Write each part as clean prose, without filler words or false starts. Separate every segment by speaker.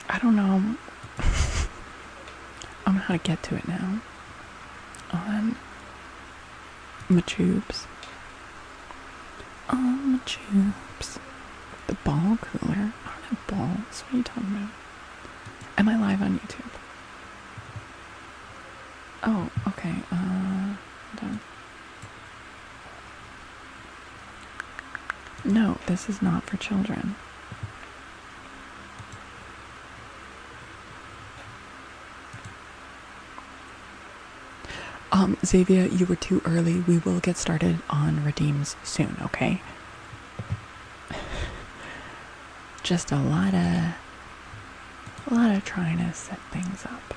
Speaker 1: I don't know. I don't know how to get to it now. On my tubes. On my tubes. The ball cooler? I don't have balls. What are you talking about? Am I live on YouTube? Oh, okay. Hold on. No, this is not for children. Xavier, you were too early. We will get started on redeems soon, okay? Just a lot of trying to set things up.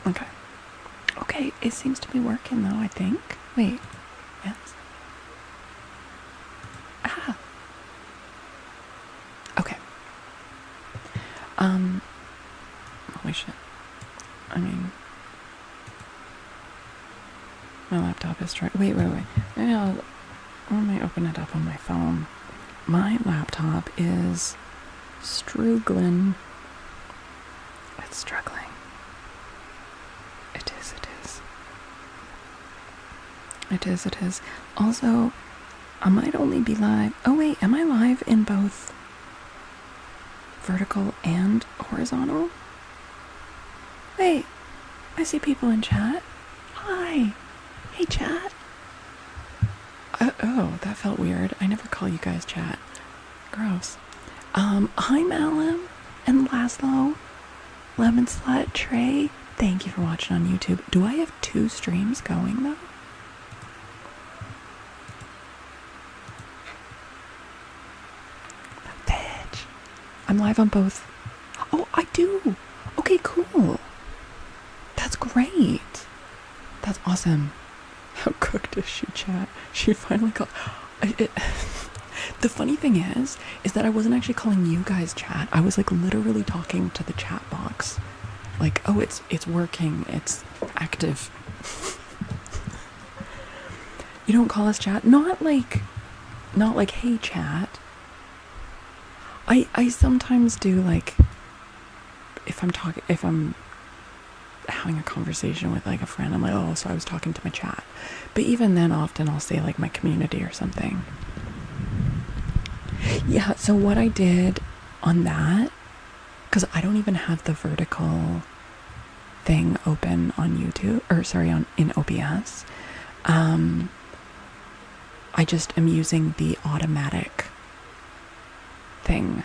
Speaker 1: Okay. Okay, it seems to be working though, I think. Wait. Yes. Ah. Okay. Holy shit. I mean, my laptop is trying. Wait. Maybe let me open it up on my phone. My laptop is struggling. It's struggling. It is. Also, I might only be live. Oh wait, am I live in both vertical and horizontal? Wait, I see people in chat. Hi. Hey, chat. Oh, that felt weird. I never call you guys chat. Gross. Hi, Malum and Laszlo, Lemon Slut, Trey. Thank you for watching on YouTube. Do I have 2 streams going though? Bitch. I'm live on both. Oh, I do. Okay, cool. That's great. That's awesome. How cooked is she, chat? She finally got... The funny thing is that I wasn't actually calling you guys chat. I was like literally talking to the chat box. Like, oh, it's working. It's active. You don't call us chat? Not like, hey, chat. I sometimes do, like, if I'm having a conversation with like a friend, I'm like, oh, so I was talking to my chat. But even then, often I'll say like my community or something. Yeah, so what I did on that, because I don't even have the vertical thing open on YouTube, or sorry, in OBS. I just am using the automatic thing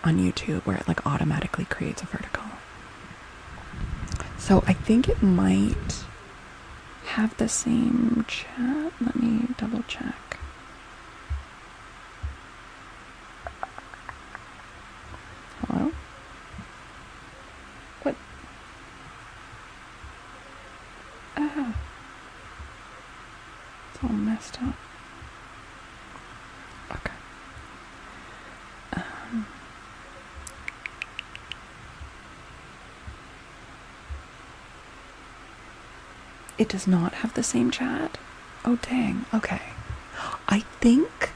Speaker 1: on YouTube where it like automatically creates a vertical. So I think it might have the same chat. Let me double check. Hello? What? Oh. It's all messed up. Okay. It does not have the same chat? Oh, dang. Okay. I think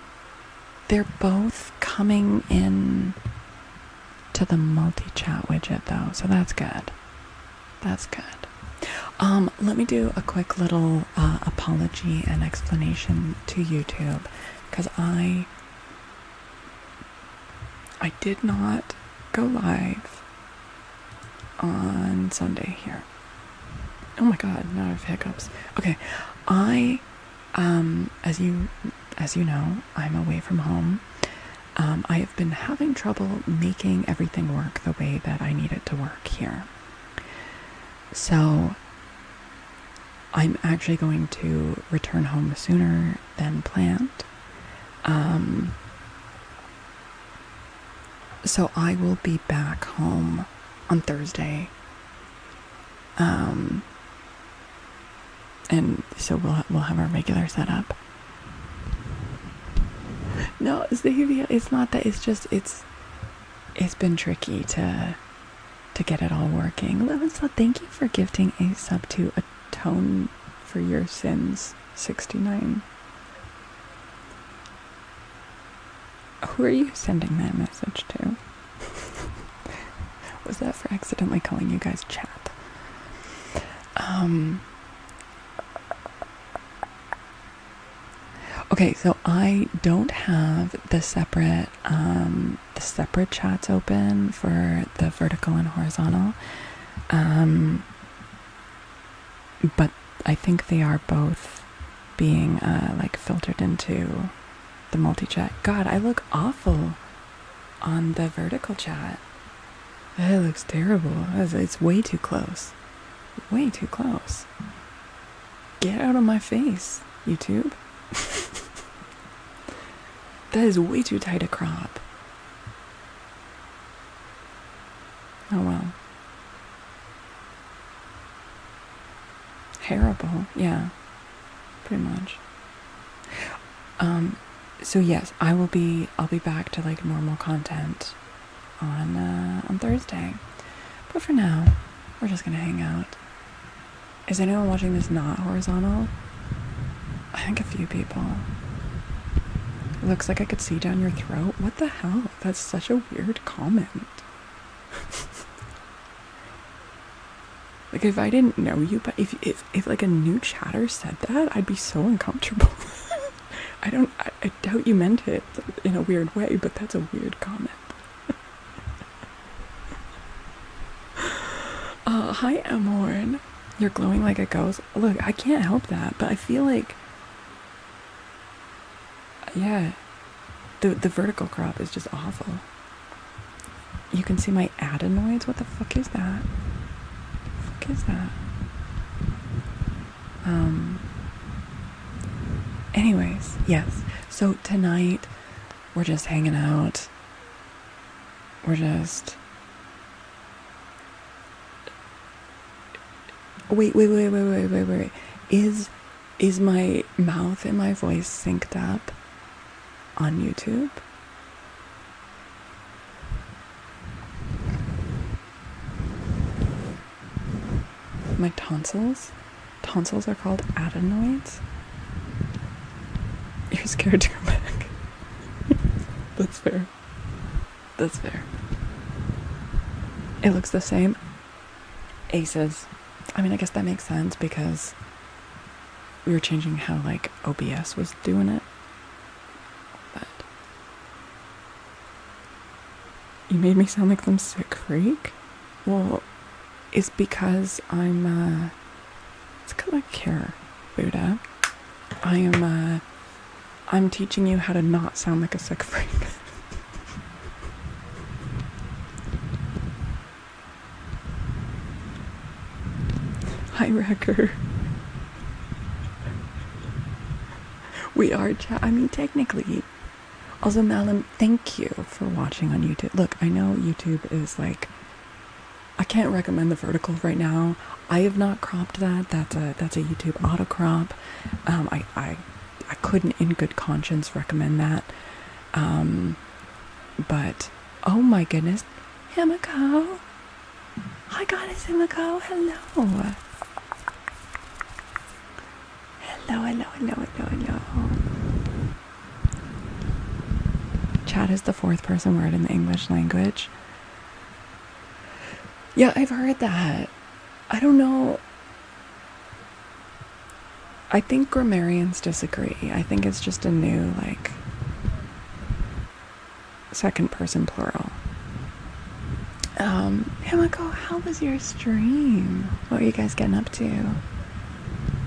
Speaker 1: they're both coming in to the multi-chat widget though, so that's good. That's good. Let me do a quick little apology and explanation to YouTube, because I did not go live on Sunday here. Oh my god, now I have hiccups. Okay, as you know, I'm away from home. I have been having trouble making everything work the way that I need it to work here. So I'm actually going to return home sooner than planned. So I will be back home on Thursday. And so we'll have our regular setup. No, Xavier, it's not that. It's just it's been tricky to to get it all working. So thank you for gifting a sub to Atone for Your Sins 69. Who are you sending that message to? Was that for accidentally calling you guys chat? Okay, so I don't have the separate chats open for the vertical and horizontal, but I think they are both being like filtered into the multi-chat. God, I look awful on the vertical chat. It looks terrible. It's way too close. Way too close. Get out of my face, YouTube. That is way too tight a crop. Oh well. Terrible, yeah. Pretty much. So yes, I'll be back to like normal content on Thursday. But for now, we're just gonna hang out. Is anyone watching this not horizontal? I think a few people. It looks like I could see down your throat. What the hell? That's such a weird comment. Like if I didn't know you, but if like a new chatter said that, I'd be so uncomfortable. I doubt you meant it in a weird way, but that's a weird comment. Hi Amorn. You're glowing like a ghost. Look, I can't help that, but I feel like, yeah, the vertical crop is just awful. You can see my adenoids. What the fuck is that? What the fuck is that? Anyways, yes. So tonight we're just hanging out. We're just Wait. Is my mouth and my voice synced up on YouTube? My tonsils? Tonsils are called adenoids? You're scared to go back. That's fair. That's fair. It looks the same. Aces. I mean, I guess that makes sense because we were changing how, like, OBS was doing it. But you made me sound like some sick freak? Well, it's because it's because I care, Buddha. I'm teaching you how to not sound like a sick freak. Hi, Wrecker. We are I mean, technically. Also, Malum, thank you for watching on YouTube. Look, I know YouTube is like, I can't recommend the vertical right now. I have not cropped that. That's a YouTube auto crop. I couldn't in good conscience recommend that. But oh my goodness, Himiko. Hi, Goddess Himiko. Hello. Hello. Chat is the fourth person word in the English language. Yeah, I've heard that. I don't know. I think grammarians disagree. I think it's just a new, like, second person plural. Himiko, how was your stream? What were you guys getting up to?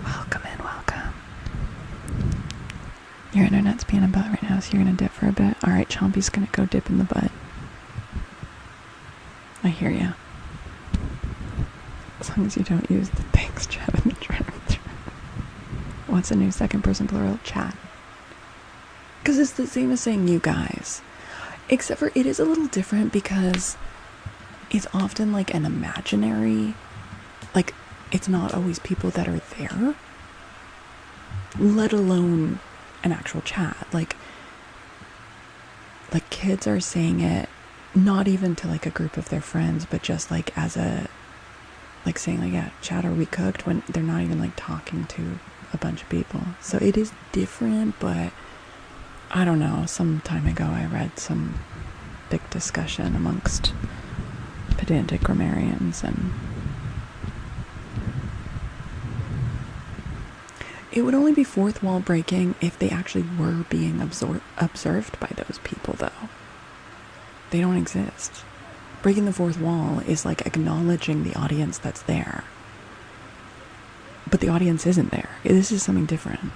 Speaker 1: Welcome. Your internet's being a butt right now, so you're gonna dip for a bit. Alright, Chompy's gonna go dip in the butt. I hear ya. As long as you don't use the thanks chat in the chat. What's a new second person plural? Chat. Because it's the same as saying you guys. Except for it is a little different because it's often like an imaginary, like it's not always people that are there, let alone an actual chat. Like kids are saying it not even to like a group of their friends, but just like as a, like saying like, yeah, chat, are we cooked, when they're not even like talking to a bunch of people. So it is different, but I don't know, some time ago I read some big discussion amongst pedantic grammarians, and it would only be fourth wall breaking if they actually were being observed by those people, though. They don't exist. Breaking the fourth wall is like acknowledging the audience that's there. But the audience isn't there. This is something different.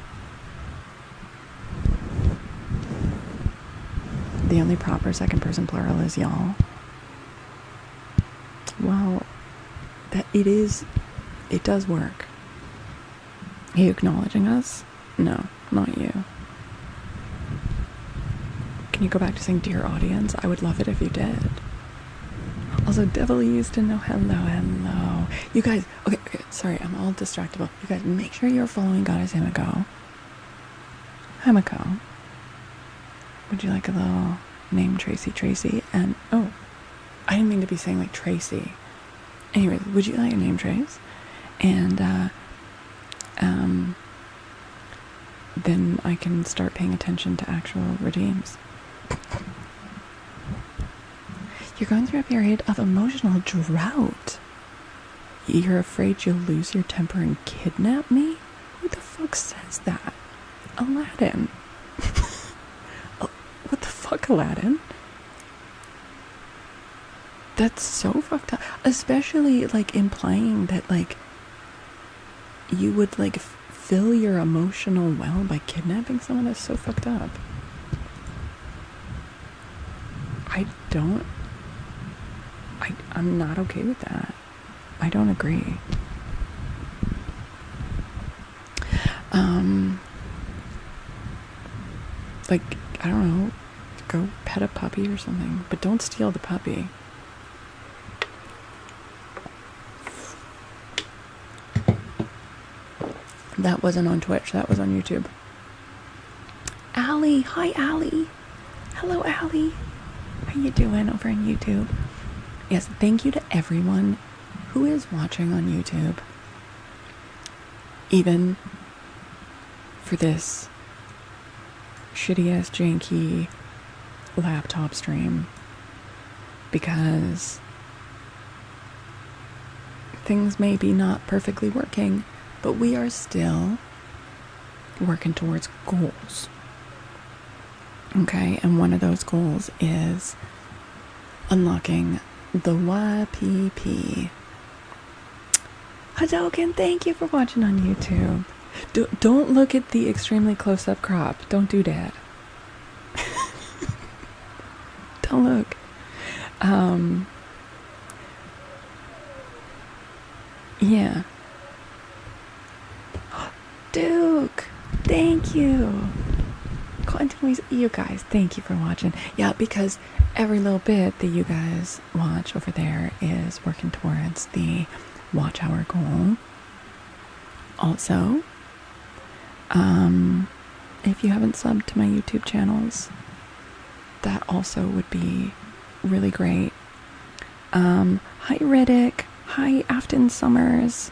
Speaker 1: The only proper second person plural is y'all. Well, it does work. Are you acknowledging us? No, not you. Can you go back to saying dear audience? I would love it if you did. Also, Devil used to know hello. You guys, okay, sorry, I'm all distractible. You guys, make sure you're following Goddess Himiko. Himiko. Would you like a little name, Tracy? And, oh, I didn't mean to be saying like Tracy. Anyways, would you like a name, Trace? And, then I can start paying attention to actual redeems. You're going through a period of emotional drought. You're afraid you'll lose your temper and kidnap me? Who the fuck says that? Aladdin. What the fuck, Aladdin? That's so fucked up. Especially, like, implying that, like, you would, like, fill your emotional well by kidnapping someone. That's so fucked up. I'm not okay with that. I don't agree. Like, I don't know, go pet a puppy or something, but don't steal the puppy. That wasn't on Twitch, that was on YouTube. Allie, hi Allie. Hello Allie. How you doing over on YouTube? Yes, thank you to everyone who is watching on YouTube. Even for this shitty ass janky laptop stream, because things may be not perfectly working, but we are still working towards goals. Okay, and one of those goals is unlocking the YPP. Hadoken, thank you for watching on YouTube. Don't look at the extremely close-up crop. Don't do that. Don't look. Yeah. Duke, thank you. Quantum, you guys, thank you for watching. Yeah, because every little bit that you guys watch over there is working towards the watch hour goal. Also, if you haven't subbed to my YouTube channels, that also would be really great. Hi Riddick, hi Afton Summers,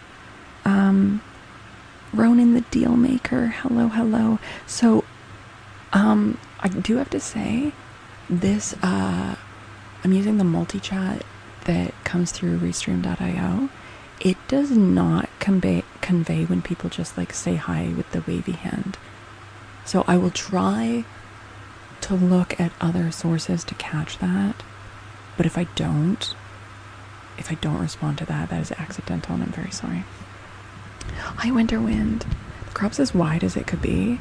Speaker 1: Ronan the Deal Maker, hello. So, I do have to say, this, I'm using the multi-chat that comes through Restream.io. It does not convey when people just like say hi with the wavy hand. So I will try to look at other sources to catch that. But if I don't respond to that, that is accidental and I'm very sorry. Hi Winterwind. The crop's as wide as it could be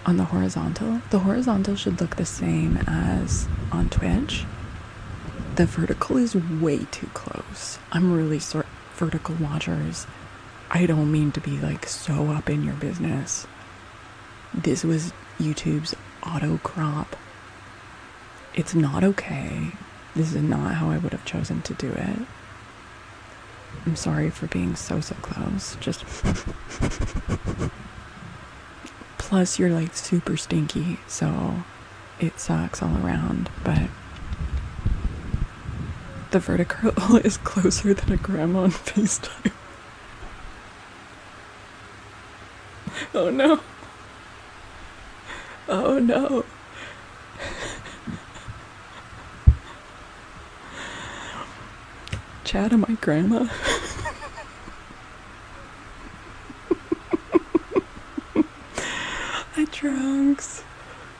Speaker 1: on the horizontal. The horizontal should look the same as on Twitch. The vertical is way too close. I'm really sorry, vertical watchers. I don't mean to be like so up in your business. This was YouTube's auto crop. It's not okay. This is not how I would have chosen to do it. I'm sorry for being so close. Just plus you're like super stinky, so it sucks all around, but The vertical is closer than a grandma on FaceTime. Oh no. Oh no. Chad and my grandma. Hi, Trunks.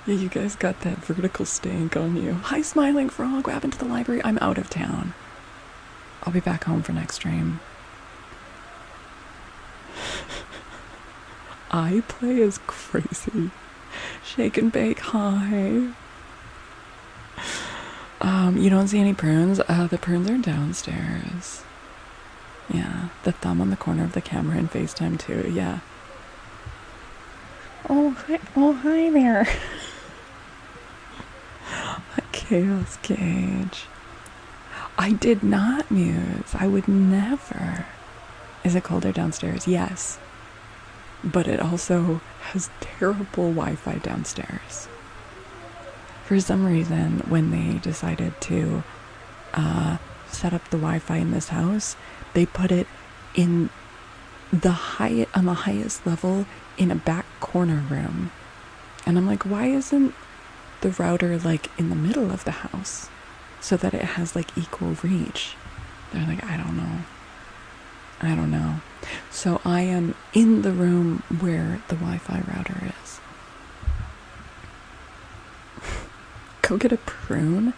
Speaker 1: Yeah, you guys got that vertical stank on you. Hi, Smiling Frog. What happened to the library? I'm out of town. I'll be back home for next stream. I play as crazy. Shake and bake, hi. You don't see any prunes? The prunes are downstairs. Yeah, the thumb on the corner of the camera in FaceTime too, yeah. Oh, hi there. Chaos Cage. I did not, Muse. I would never. Is it colder downstairs? Yes. But it also has terrible Wi-Fi downstairs. For some reason, when they decided to set up the Wi-Fi in this house, they put it in on the highest level in a back corner room. And I'm like, why isn't the router like in the middle of the house so that it has like equal reach? They're like, I don't know. So I am in the room where the Wi-Fi router is. Go get a prune?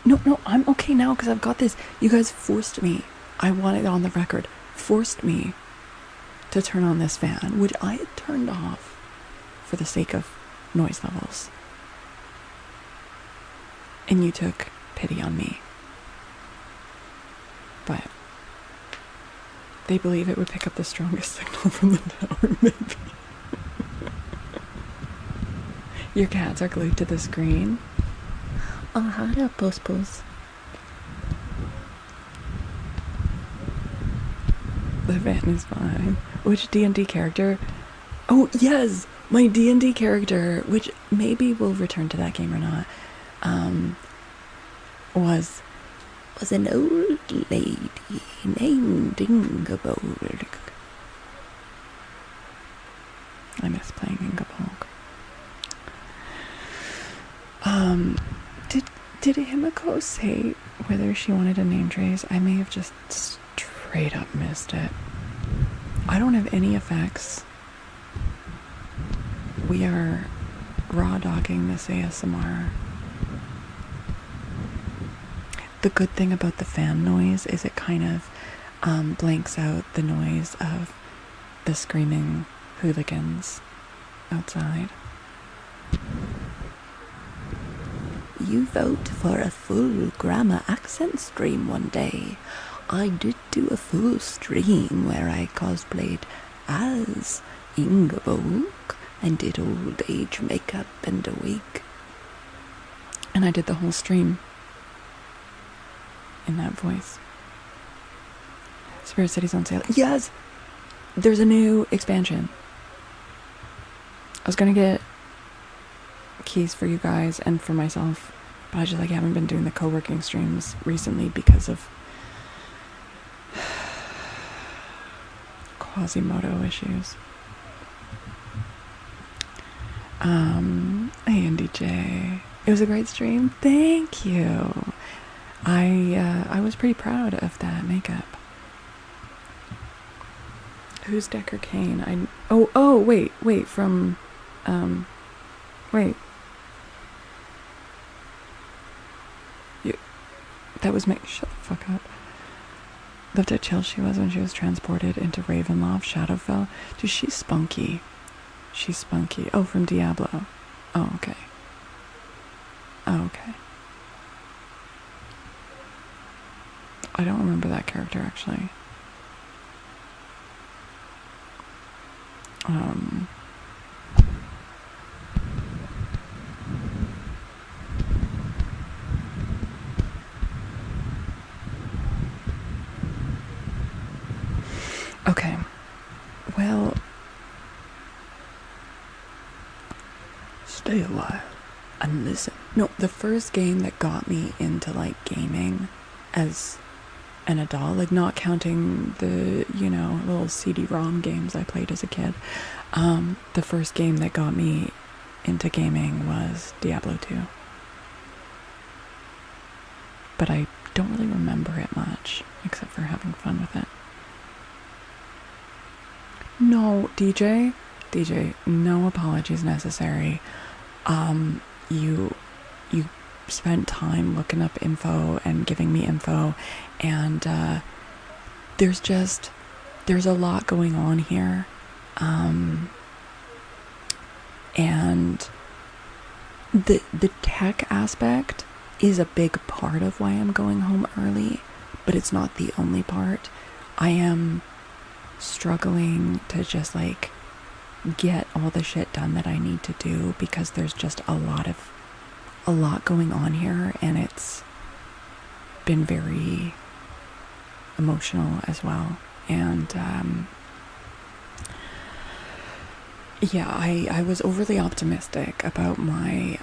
Speaker 1: No, I'm okay now because I've got this. You guys forced me. I want it on the record. Forced me to turn on this fan, which I had turned off for the sake of noise levels. And you took pity on me. But they believe it would pick up the strongest signal from the tower, maybe. Your cats are glued to the screen. Oh, hi, Puss. The van is fine. Which D&D character? Oh, yes! My D&D character, which maybe we'll return to that game or not, was an old lady named Ingeborg. I miss playing Ingeborg. Did Himiko say whether she wanted a name trace? I may have just straight up missed it. I don't have any effects. We are raw dogging this ASMR. The good thing about the fan noise is it kind of blanks out the noise of the screaming hooligans outside. You vote for a full grammar accent stream one day. I did do a full stream where I cosplayed as Ingeborg and did old age makeup and a wig. And I did the whole stream in that voice. Spirit City's on sale. Yes! There's a new expansion. I was gonna get keys for you guys and for myself, but I just haven't been doing the co-working streams recently because of Quasimodo issues. Hey Andy J. It was a great stream. Thank you. I was pretty proud of that makeup. Who's Decker Kane? Wait, from wait. That was shut the fuck up. Loved how chill she was when she was transported into Ravenloft, Shadowfell. Dude, she's spunky. She's spunky. Oh, from Diablo. Oh, okay. I don't remember that character, actually. Okay. Well, stay alive and listen. No, the first game that got me into gaming as an adult, like not counting the, little CD-ROM games I played as a kid. The first game that got me into gaming was Diablo 2. But I don't really remember it much, except for having fun with it. No, DJ, no apologies necessary. You spent time looking up info and giving me info, and there's a lot going on here, and the tech aspect is a big part of why I'm going home early, but it's not the only part. I am struggling to just like get all the shit done that I need to do, because there's just a lot going on here, and it's been very emotional as well. And yeah, I was overly optimistic about my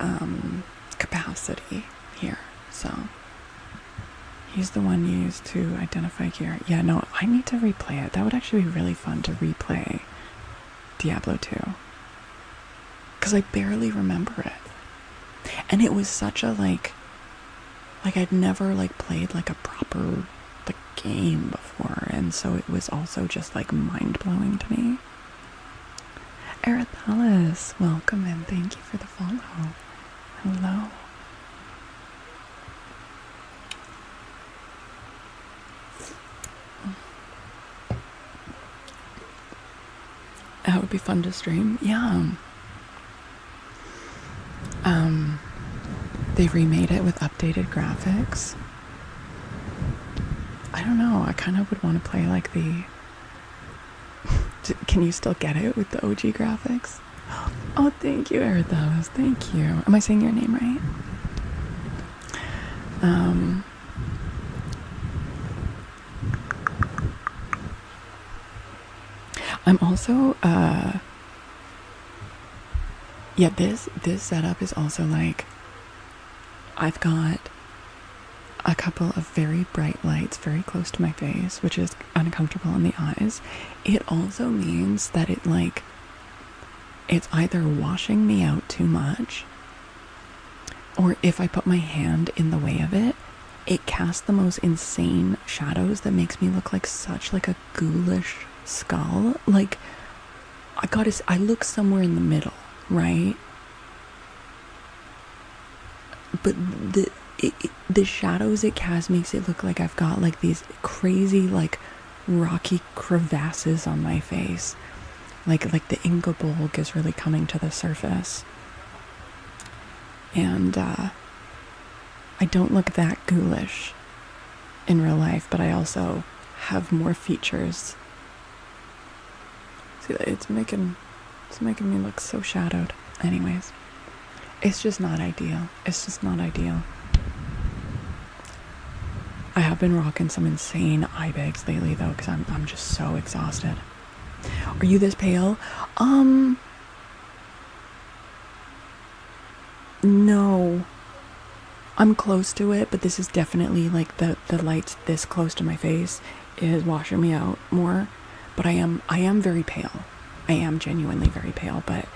Speaker 1: capacity here, so he's the one used to identify gear. Yeah, no, I need to replay it. That would actually be really fun to replay Diablo 2, because I barely remember it. And it was such a like I'd never like played like a proper like game before, and so it was also just like mind-blowing to me. Arathalis, welcome and thank you for the follow. Hello. That would be fun to stream. Yeah. They remade it with updated graphics. I don't know. I kind of would want to play like the... Can you still get it with the OG graphics? Oh, thank you, Arathalis. Thank you. Am I saying your name right? I'm also, yeah, this setup is also like, I've got a couple of very bright lights very close to my face, which is uncomfortable in the eyes. It also means that it's either washing me out too much, or if I put my hand in the way of it, it casts the most insane shadows that makes me look like such like a ghoulish skull. Like, I look somewhere in the middle, right? But the shadows it casts makes it look like I've got like these crazy like rocky crevasses on my face, like the Ingeborg is really coming to the surface. And I don't look that ghoulish in real life, but I also have more features. See, it's making me look so shadowed. Anyways, it's just not ideal. I have been rocking some insane eye bags lately though, because I'm just so exhausted. Are you this pale? No. I'm close to it, but this is definitely like the lights this close to my face is washing me out more. But I am very pale. I am genuinely very pale, but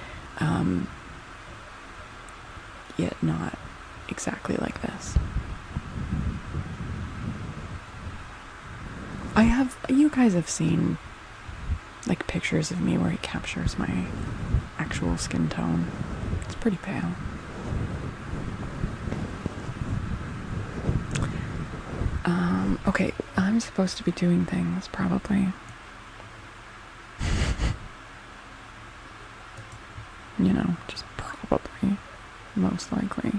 Speaker 1: yet not exactly like this. You guys have seen like pictures of me where it captures my actual skin tone. It's pretty pale. Okay, I'm supposed to be doing things, probably. Just probably, most likely.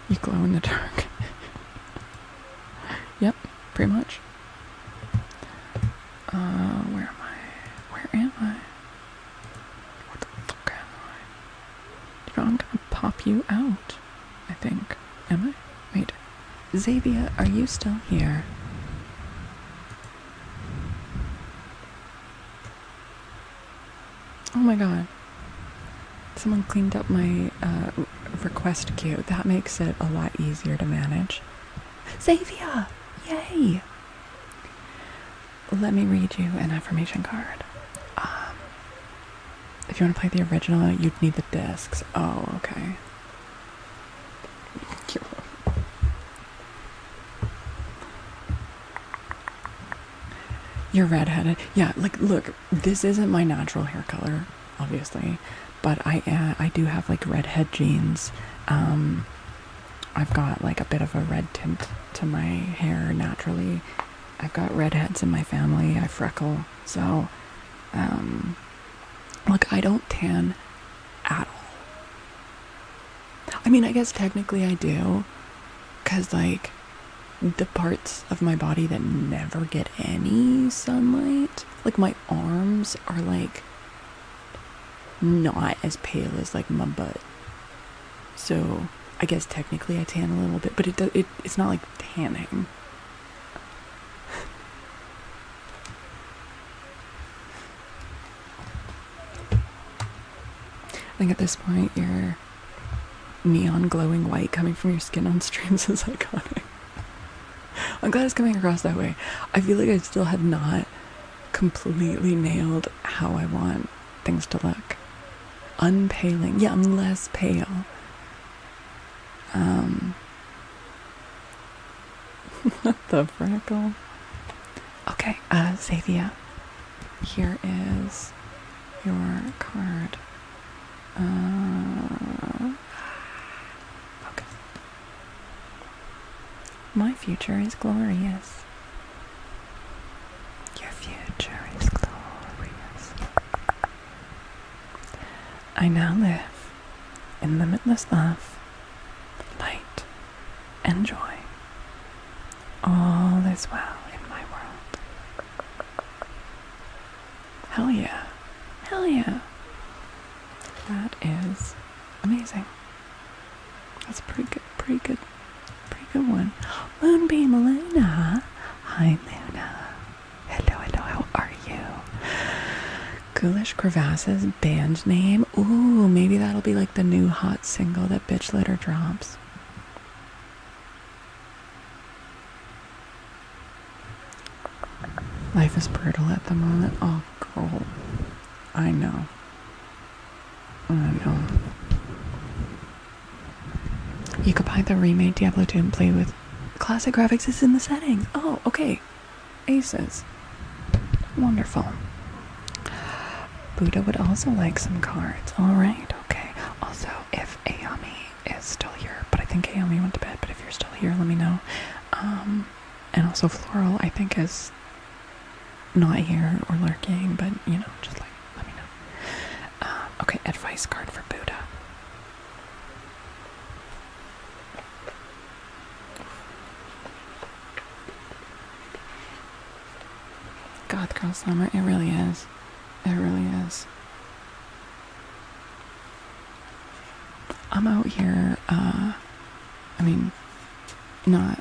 Speaker 1: You glow in the dark. Yep, pretty much. Where am I? What the fuck am I? I'm gonna pop you out, I think. Am I? Wait. Xavier, are you still here? Oh my god. Someone cleaned up my request queue. That makes it a lot easier to manage. Xavier! Yay! Let me read you an affirmation card. If you want to play the original, you'd need the discs. Oh, okay. You're redheaded. Yeah, like, look, this isn't my natural hair color, obviously, but I do have like redhead genes. I've got like a bit of a red tint to my hair naturally. I've got redheads in my family. I freckle, so look, I don't tan at all. I mean, I guess technically I do, because like the parts of my body that never get any sunlight, like my arms are like not as pale as like my butt. So I guess technically I tan a little bit, but it's not like tanning. I think at this point your neon glowing white coming from your skin on streams is iconic. I'm glad it's coming across that way. I feel like I still have not completely nailed how I want things to look. Unpaling. Yeah, I'm less pale. What the freckle? Okay, Xavier. Here is your card. Okay. My future is glorious. Your future is glorious. I now live in limitless love, light, and joy. All is well in my world. Hell yeah. Hell yeah. That is amazing. That's a pretty good one. Moonbeam Luna. Hi Luna. Hello, how are you? Ghoulish Crevasses band name. Ooh, maybe that'll be like the new hot single that Bitch Litter drops. Life is brutal at the moment. Oh, girl. I know. You could buy the remade Diablo 2 and play with classic graphics. It's in the settings. Oh, okay. Aces. Wonderful. Buddha would also like some cards. Alright, okay. Also, if Ayami is still here, but I think Ayami went to bed, but if you're still here, let me know. And also Floral, I think, is not here or lurking, but, you know, just like, let me know. Okay, advice card for Buddha. God, Girl Summer, it really is. It really is. I'm out here, I mean, not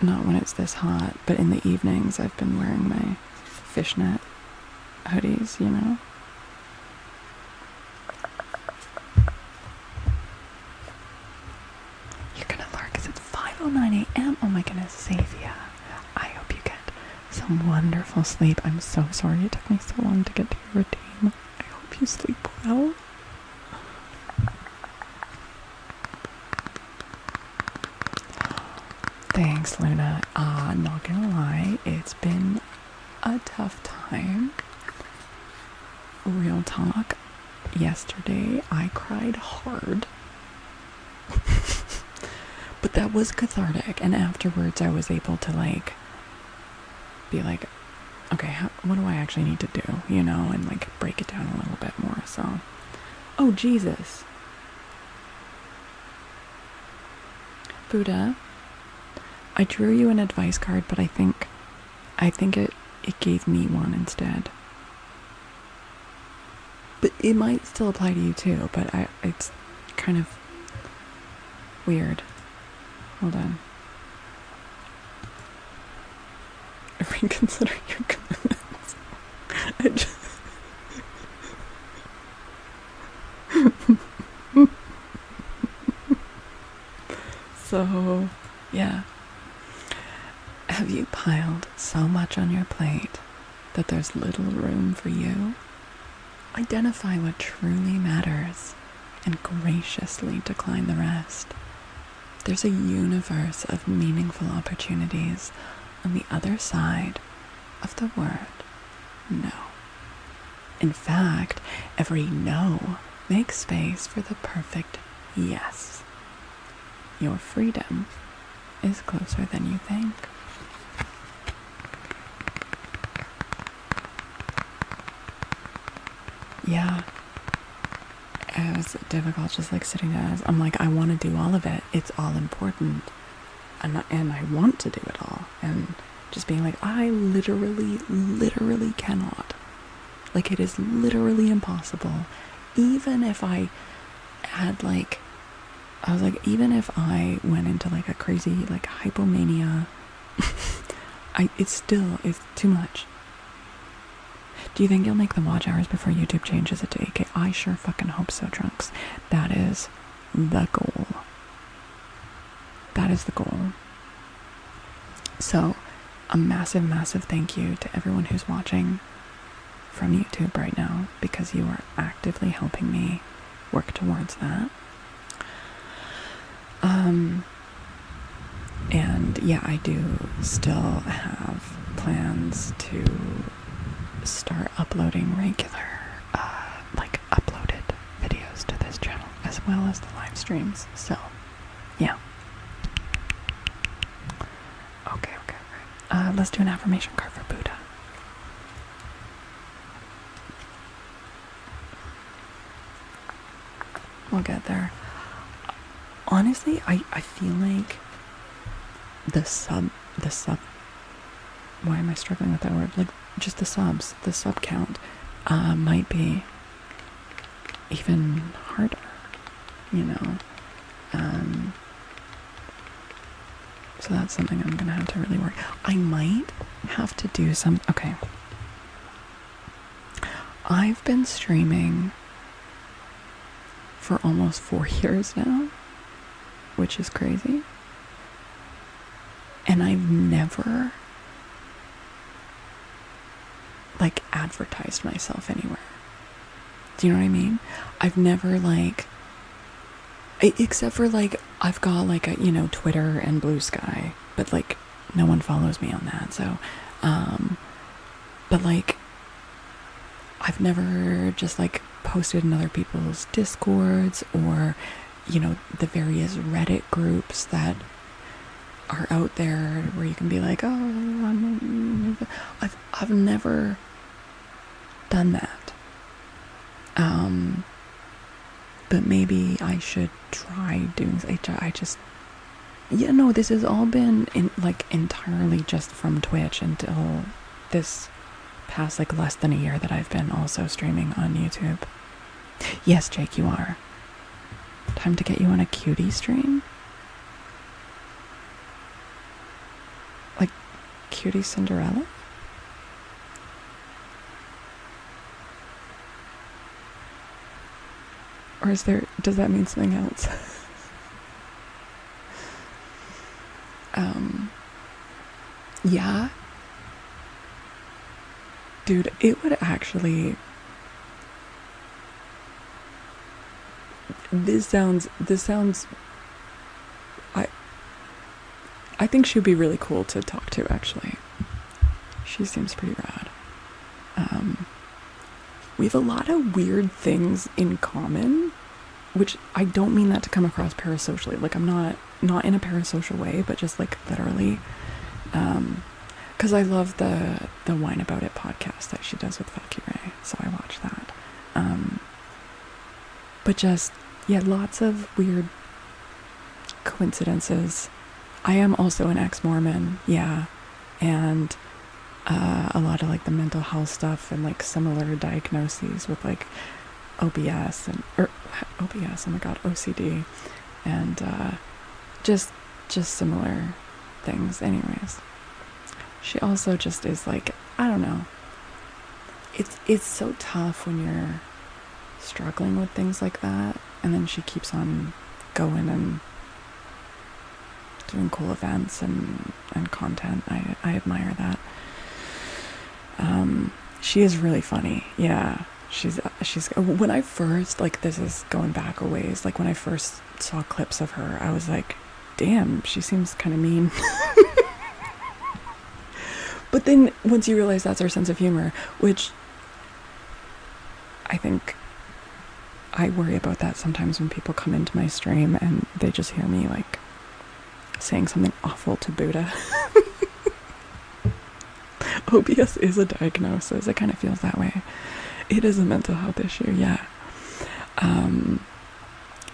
Speaker 1: when it's this hot, but in the evenings I've been wearing my fishnet hoodies, you know? You're gonna lurk because it's 5:09 a.m. Oh my goodness, Xavier. I hope you get some wonderful sleep. I'm so sorry it took me so long to get to your routine. I hope you sleep well. Thanks, Luna. Not gonna lie, it's been a tough time. Real talk. Yesterday, I cried hard. But that was cathartic, and afterwards I was able to, like, be like, okay, what do I actually need to do, you know, and, like, break it down a little bit more, so. Oh, Jesus. Buddha, I drew you an advice card, but I think it gave me one instead. But it might still apply to you too, but it's kind of weird. Hold on. Reconsider your commitments. So, yeah. Have you piled so much on your plate that there's little room for you? Identify what truly matters and graciously decline the rest. There's a universe of meaningful opportunities on the other side of the word no. In fact, every no makes space for the perfect yes. Your freedom is closer than you think. Yeah. It was difficult just like sitting there. I'm like, I want to do all of it. It's all important. And I want to do it all. And just being like, I literally cannot. Like, it is literally impossible. Even if I had like, I was like, even if I went into like a crazy like hypomania, it's too much. Do you think you'll make the watch hours before YouTube changes it to 8K? I sure fucking hope so, Trunks. That is the goal. That is the goal. So, a massive thank you to everyone who's watching from YouTube right now, because you are actively helping me work towards that. And yeah, I do still have plans to start uploading regular, like uploaded videos to this channel, as well as the live streams. So, yeah. Okay. Let's do an affirmation card for Buddha. We'll get there. Honestly, I feel like the sub, why am I struggling with that word? Like, just the sub count, might be even harder, you know? So that's something I'm gonna have to really work. I might have to do okay. I've been streaming for almost 4 years now, which is crazy. And I've never like advertised myself anywhere. Do you know what I mean? I've never like, except for like, I've got like a, you know, Twitter and Blue Sky, but like no one follows me on that. So, but like, I've never just like posted in other people's Discords or, you know, the various Reddit groups that are out there where you can be like, oh, I've never done that. But maybe I should try doing. I just, yeah, no, this has all been entirely just from Twitch until this past like less than a year that I've been also streaming on YouTube. Yes, Jake, you are. Time to get you on a cutie stream? Like Cutie Cinderella? Or does that mean something else? Yeah. Dude, it would actually... This sounds... I think she'd be really cool to talk to, actually. She seems pretty rad. We have a lot of weird things in common, which I don't mean that to come across parasocially. Like, I'm not in a parasocial way, but just like literally. Because I love the Wine About It podcast that she does with Falky Ray, so I watch that. But just, yeah, lots of weird coincidences. I am also an ex-Mormon, yeah, and a lot of like the mental health stuff and like similar diagnoses with like OBS or OBS, oh my god, OCD, and just similar things. Anyways, she also just is like, I don't know, it's so tough when you're struggling with things like that, and then she keeps on going, and doing cool events and content. I admire that. She is really funny. Yeah. She's when I first, like, this is going back a ways, like when I first saw clips of her, I was like, damn, she seems kind of mean. But then once you realize that's her sense of humor, which I think I worry about that sometimes when people come into my stream and they just hear me like saying something awful to Buddha. OBS is a diagnosis. It kind of feels that way. It is a mental health issue, yeah.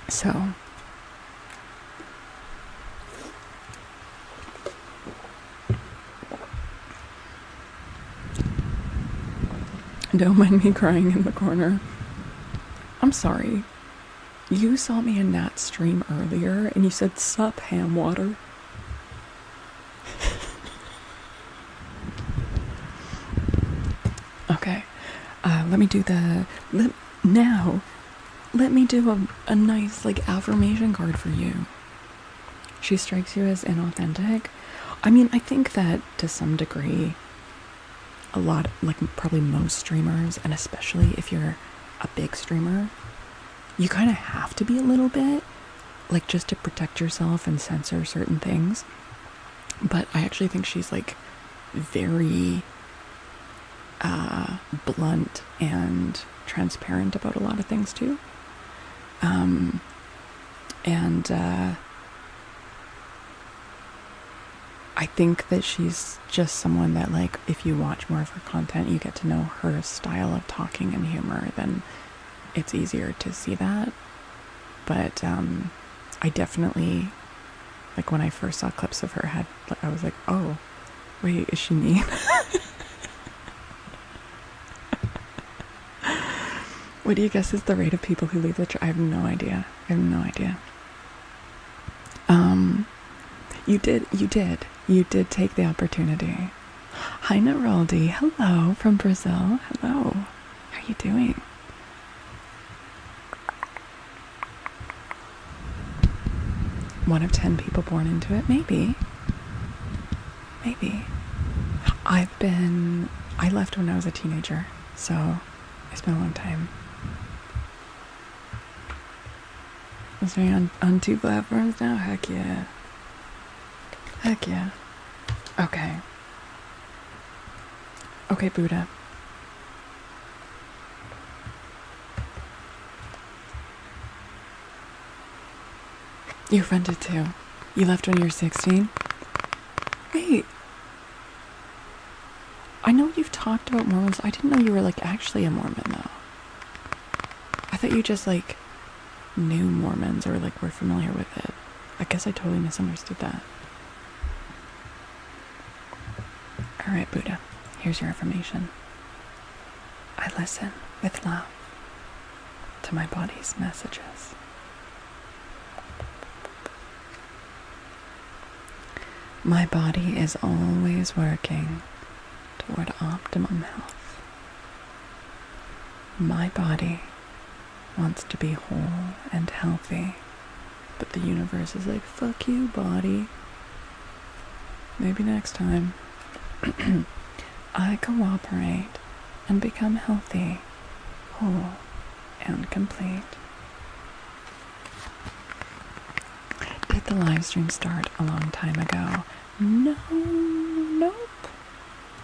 Speaker 1: So don't mind me crying in the corner. I'm sorry. You saw me in Nat's stream earlier and you said, "Sup, ham water." Okay. Let me do let me do a nice, like, affirmation card for you. She strikes you as inauthentic. I mean, I think that to some degree, a lot, like probably most streamers, and especially if you're a big streamer, you kind of have to be a little bit, like, just to protect yourself and censor certain things. But I actually think she's, like, very blunt and transparent about a lot of things too. I think that she's just someone that, like, if you watch more of her content, you get to know her style of talking and humor, then it's easier to see that. But I definitely, like, when I first saw clips of her, I was like, oh, wait, is she mean? What do you guess is the rate of people who leave the chat? I have no idea. You did take the opportunity. Hi, Naraldi. Hello from Brazil. Hello. How are you doing? One of 10 people born into it? Maybe. I left when I was a teenager, so it's been a long time. Is we on 2 platforms now? Heck yeah. Okay, Buddha. You offended too. You left when you were 16? Wait. I know you've talked about Mormons. I didn't know you were, like, actually a Mormon, though. I thought you just, like, knew Mormons or, like, were familiar with it. I guess I totally misunderstood that. Alright, Buddha. Here's your affirmation. I listen with love to my body's messages. My body is always working toward optimum health. My body wants to be whole and healthy, but the universe is like, fuck you, body. Maybe next time. I cooperate and become healthy, whole, and complete. Did the live stream start a long time ago? No, nope.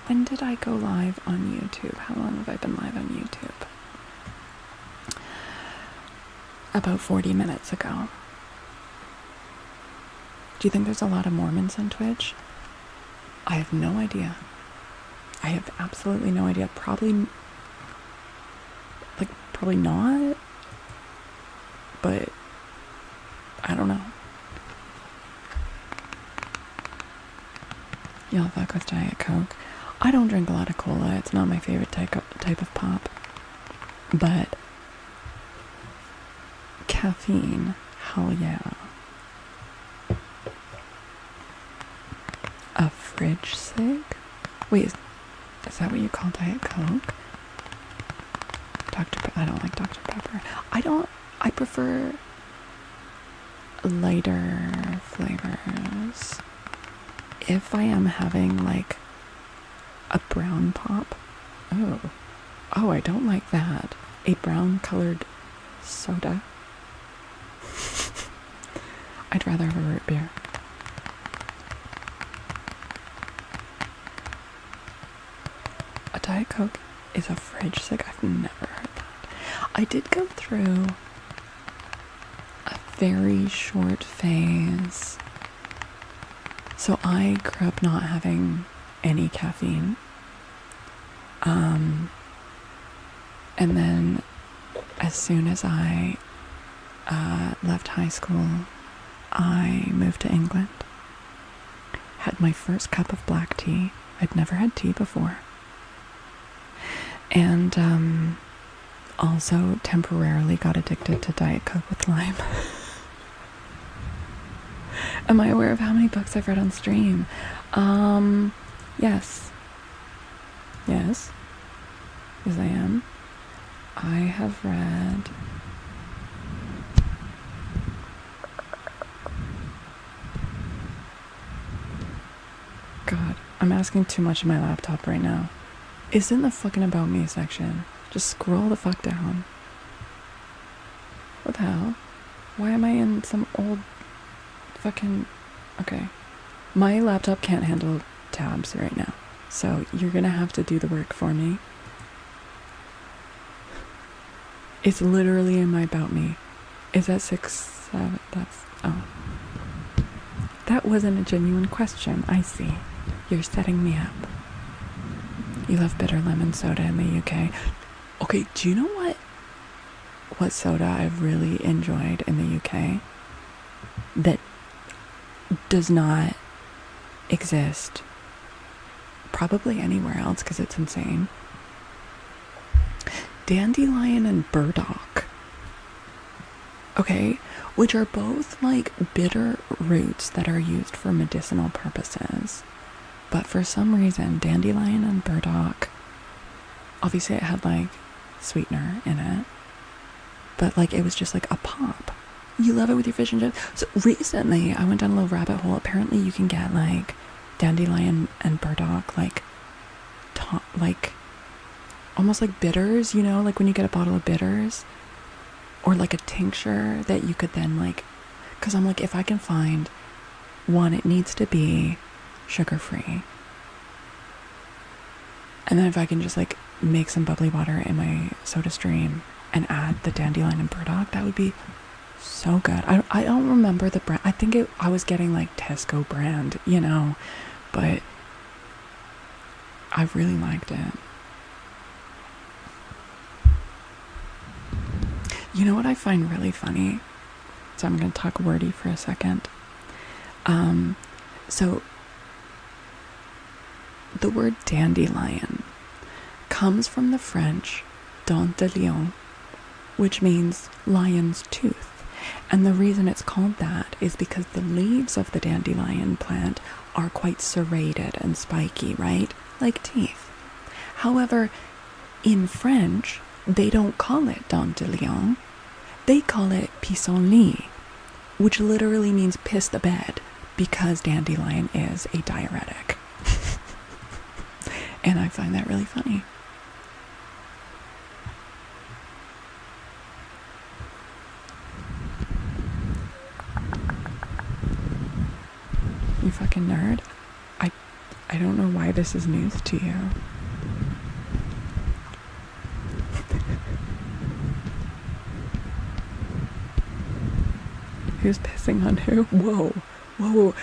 Speaker 1: When did I go live on YouTube? How long have I been live on YouTube? About 40 minutes ago. Do you think there's a lot of Mormons on Twitch? I have no idea. I have absolutely no idea. Probably not. But I don't know. Y'all fuck with Diet Coke. I don't drink a lot of cola. It's not my favorite type of pop. But caffeine, hell yeah. A fridge cig? Wait, is that what you call Diet Coke? I don't like Dr. Pepper. I prefer lighter flavors. If I am having like a brown pop, oh, I don't like that. A brown colored soda. I'd rather have a root beer. A Diet Coke is a fridge cig. I've never heard that. I did go through a very short phase. So I grew up not having any caffeine. And then as soon as I left high school, I moved to England. Had my first cup of black tea. I'd never had tea before. And also temporarily got addicted to Diet Coke with lime. Am I aware of how many books I've read on stream? Yes. Yes. Yes, I am. I have read... God, I'm asking too much of my laptop right now. It's in the fucking About Me section. Just scroll the fuck down. What the hell? Why am I in some old fucking... Okay. My laptop can't handle tabs right now, so you're gonna have to do the work for me. It's literally in my About Me. Is that 6, 7? That's... Oh. That wasn't a genuine question. I see. You're setting me up. You love bitter lemon soda in the UK. Okay, do you know what soda I've really enjoyed in the UK that does not exist probably anywhere else because it's insane? Dandelion and burdock. Okay, which are both like bitter roots that are used for medicinal purposes. But for some reason, dandelion and burdock, obviously it had like sweetener in it, but like it was just like a pop. You love it with your fish and chips. So recently I went down a little rabbit hole. Apparently you can get like dandelion and burdock like almost like bitters, you know, like when you get a bottle of bitters, or like a tincture that you could then like, because I'm like, if I can find one, it needs to be sugar-free. And then if I can just like make some bubbly water in my soda stream and add the dandelion and burdock, that would be so good. I don't remember the brand. I think I was getting like Tesco brand, you know, but I really liked it. You know what I find really funny? So I'm going to talk wordy for a second. So the word dandelion comes from the French dent de lion, which means lion's tooth. And the reason it's called that is because the leaves of the dandelion plant are quite serrated and spiky, right? Like teeth. However, in French, they don't call it dent de lion. They call it pissenlit, which literally means piss the bed, because dandelion is a diuretic. And I find that really funny. You fucking nerd. I don't know why this is news to you. Who's pissing on who? Whoa.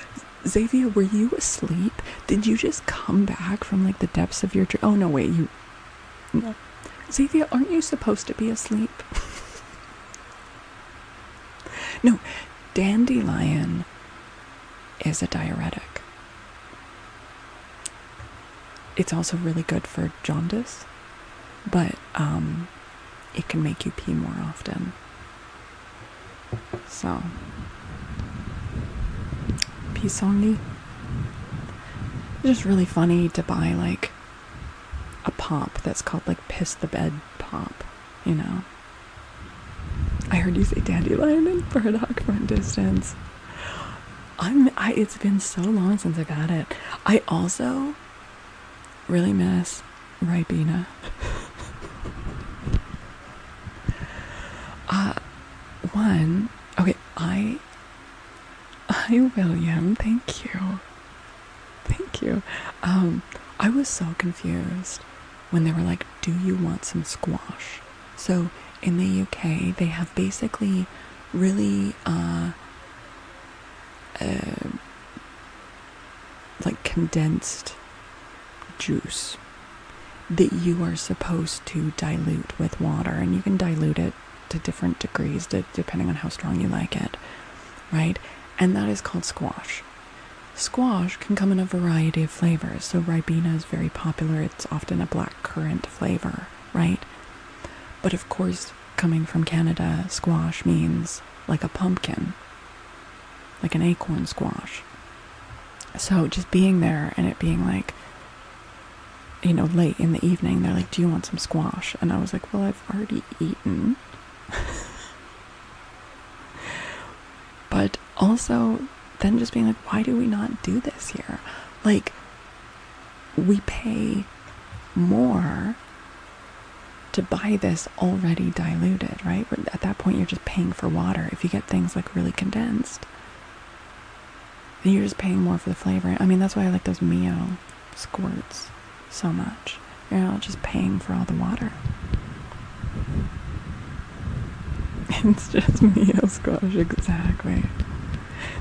Speaker 1: Xavier, were you asleep? Did you just come back from like the depths of your dream? Oh no, wait, no. Xavier, aren't you supposed to be asleep? No, dandelion is a diuretic. It's also really good for jaundice, but it can make you pee more often. So, pissenlit. It's just really funny to buy like a pop that's called like piss the bed pop, you know. I heard you say dandelion and burdock from a distance. It's been so long since I've had it. I also really miss Ribena. Okay, William, thank you. Thank you. I was so confused when they were like, do you want some squash? So in the UK, they have basically really, like condensed juice that you are supposed to dilute with water, and you can dilute it to different degrees depending on how strong you like it, right? And that is called squash. Squash can come in a variety of flavors. So Ribena is very popular. It's often a black currant flavor, right? But of course, coming from Canada, squash means like a pumpkin, like an acorn squash. So just being there and it being like, you know, late in the evening, they're like, do you want some squash? And I was like, well, I've already eaten. But also then just being like, why do we not do this here? Like, we pay more to buy this already diluted, right? At that point, you're just paying for water. If you get things like really condensed, then you're just paying more for the flavor. I mean, that's why I like those Mio squirts so much. You're not just paying for all the water. It's just Mio squash, exactly.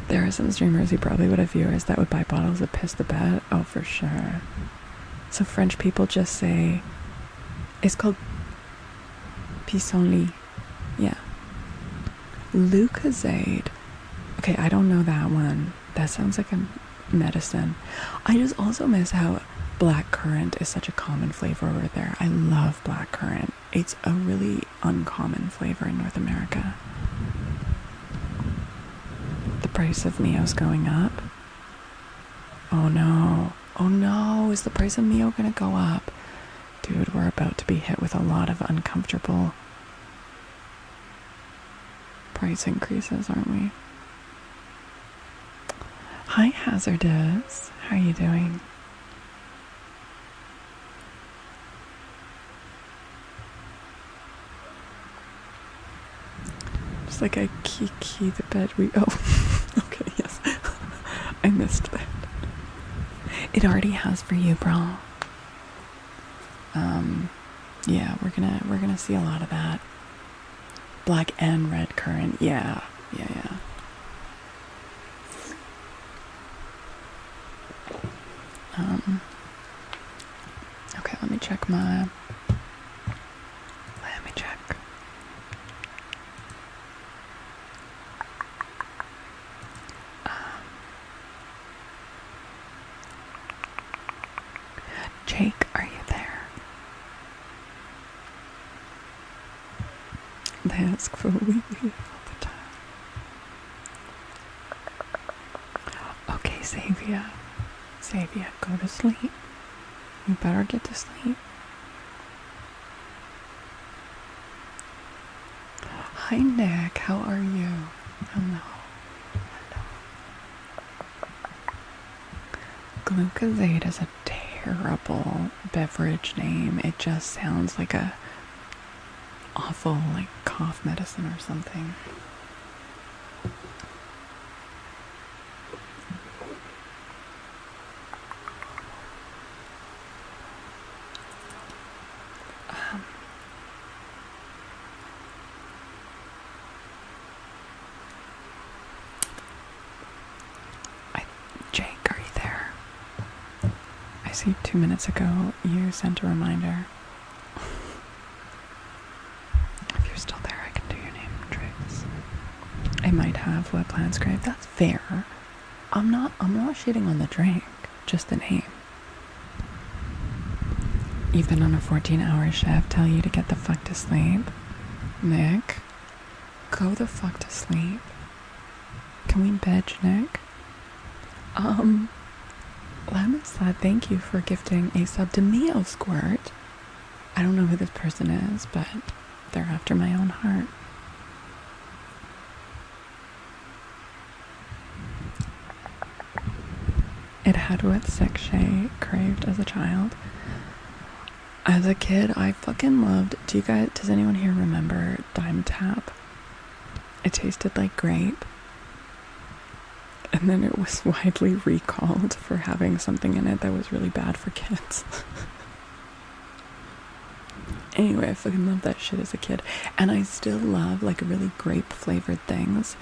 Speaker 1: There are some streamers who probably would have viewers that would buy bottles of Piss the Bet. Oh, for sure. So French people just say, it's called pissenlit. Yeah. Lucozade. Okay, I don't know that one. That sounds like a medicine. I just also miss how black currant is such a common flavor over there. I love black currant. It's a really uncommon flavor in North America. The price of Mio's going up. Oh no. Oh no, is the price of Mio gonna go up? Dude, we're about to be hit with a lot of uncomfortable price increases, aren't we? Hi, Hazardous. How are you doing? Just like I kiki the bed we... Oh, okay, yes. I missed that. It already has for you, bro. Yeah, we're gonna see a lot of that. Black and red currant. Yeah. Okay, let me check. Jake, are you there? They ask for a wee all the time. Okay, Xavier, go to sleep. You better get to sleep. Hi, Nick. How are you? Hello. Glucosade is a terrible beverage name. It just sounds like a awful, like, cough medicine or something. Jake, are you there? I see 2 minutes ago you sent a reminder. If you're still there, I can do your name and tricks. I might have what plans crave. That's fair. I'm not shitting on the drink, just the name. You've been on a 14-hour shift. Tell you to get the fuck to sleep. Nick, go the fuck to sleep. Can we bitch, Nick? Lemon thank you for gifting a sub to Mio Squirt. I don't know who this person is, but they're after my own heart. It had what Sick Shay craved as a child. As a kid, I fucking loved. Does anyone here remember Dime Tap? It tasted like grape. And then it was widely recalled for having something in it that was really bad for kids. Anyway, I fucking loved that shit as a kid. And I still love like really grape flavored things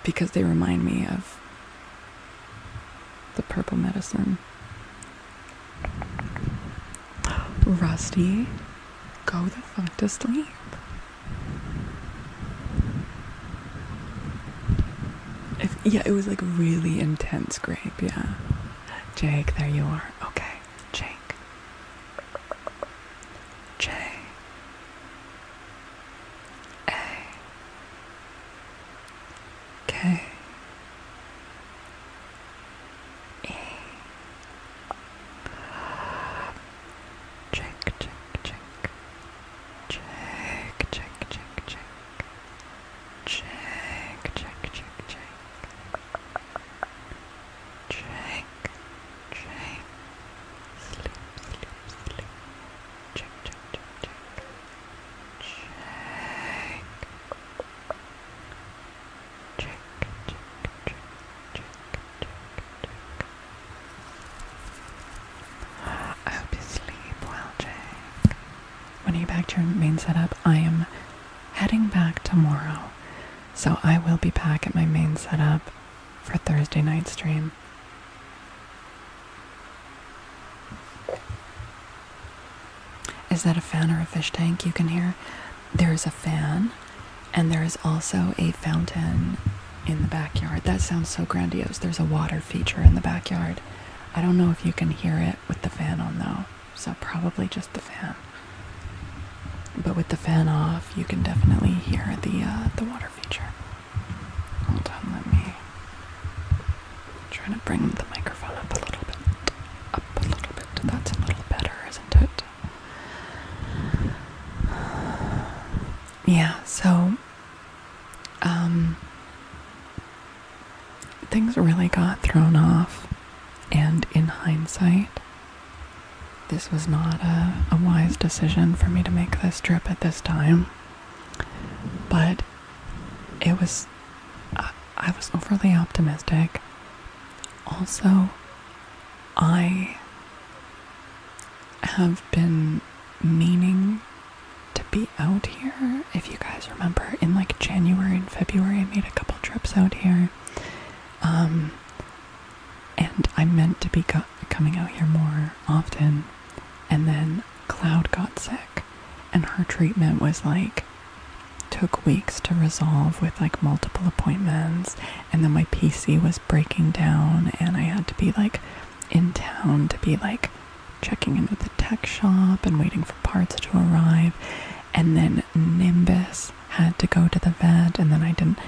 Speaker 1: because they remind me of the purple medicine. Rusty, go the fuck to sleep. Yeah, it was like really intense grape, yeah. Jake, there you are. Okay, Jake. J. A. K. E. Jake, Jake, Jake. Jake, Jake, Jake, Jake. Jake, Jake, Jake, Jake. Jake, Jake, sleep, sleep, sleep. Jake, Jake, Jake, Jake. Jake, Jake, Jake, Jake, Jake, Jake. I hope you sleep well, Jake. When are you back to your main setup? I am heading back tomorrow, so I will be back at my main setup for Thursday night stream. Is that a fan or a fish tank you can hear? There is a fan, and there is also a fountain in the backyard. That sounds so grandiose. There's a water feature in the backyard. I don't know if you can hear it with the fan on though, so probably just the fan. But with the fan off, you can definitely hear the water feature. Hold on, let me try to bring the microphone up a little bit. Up a little bit. That's a little better, isn't it? Yeah, so things really got thrown off, and in hindsight, this was not a wise decision for me to make this trip at this time. But it was, I was overly optimistic. Also, I have been meaning to be out here. If you guys remember, in like January and February, I made a couple trips out here. And I meant to be coming out here more often. And then Cloud got sick, and her treatment was like, took weeks to resolve with like multiple appointments. And then my PC was breaking down, and I had to be like in town to be like checking in with the tech shop and waiting for parts to arrive. And then Nimbus had to go to the vet, and then I didn't,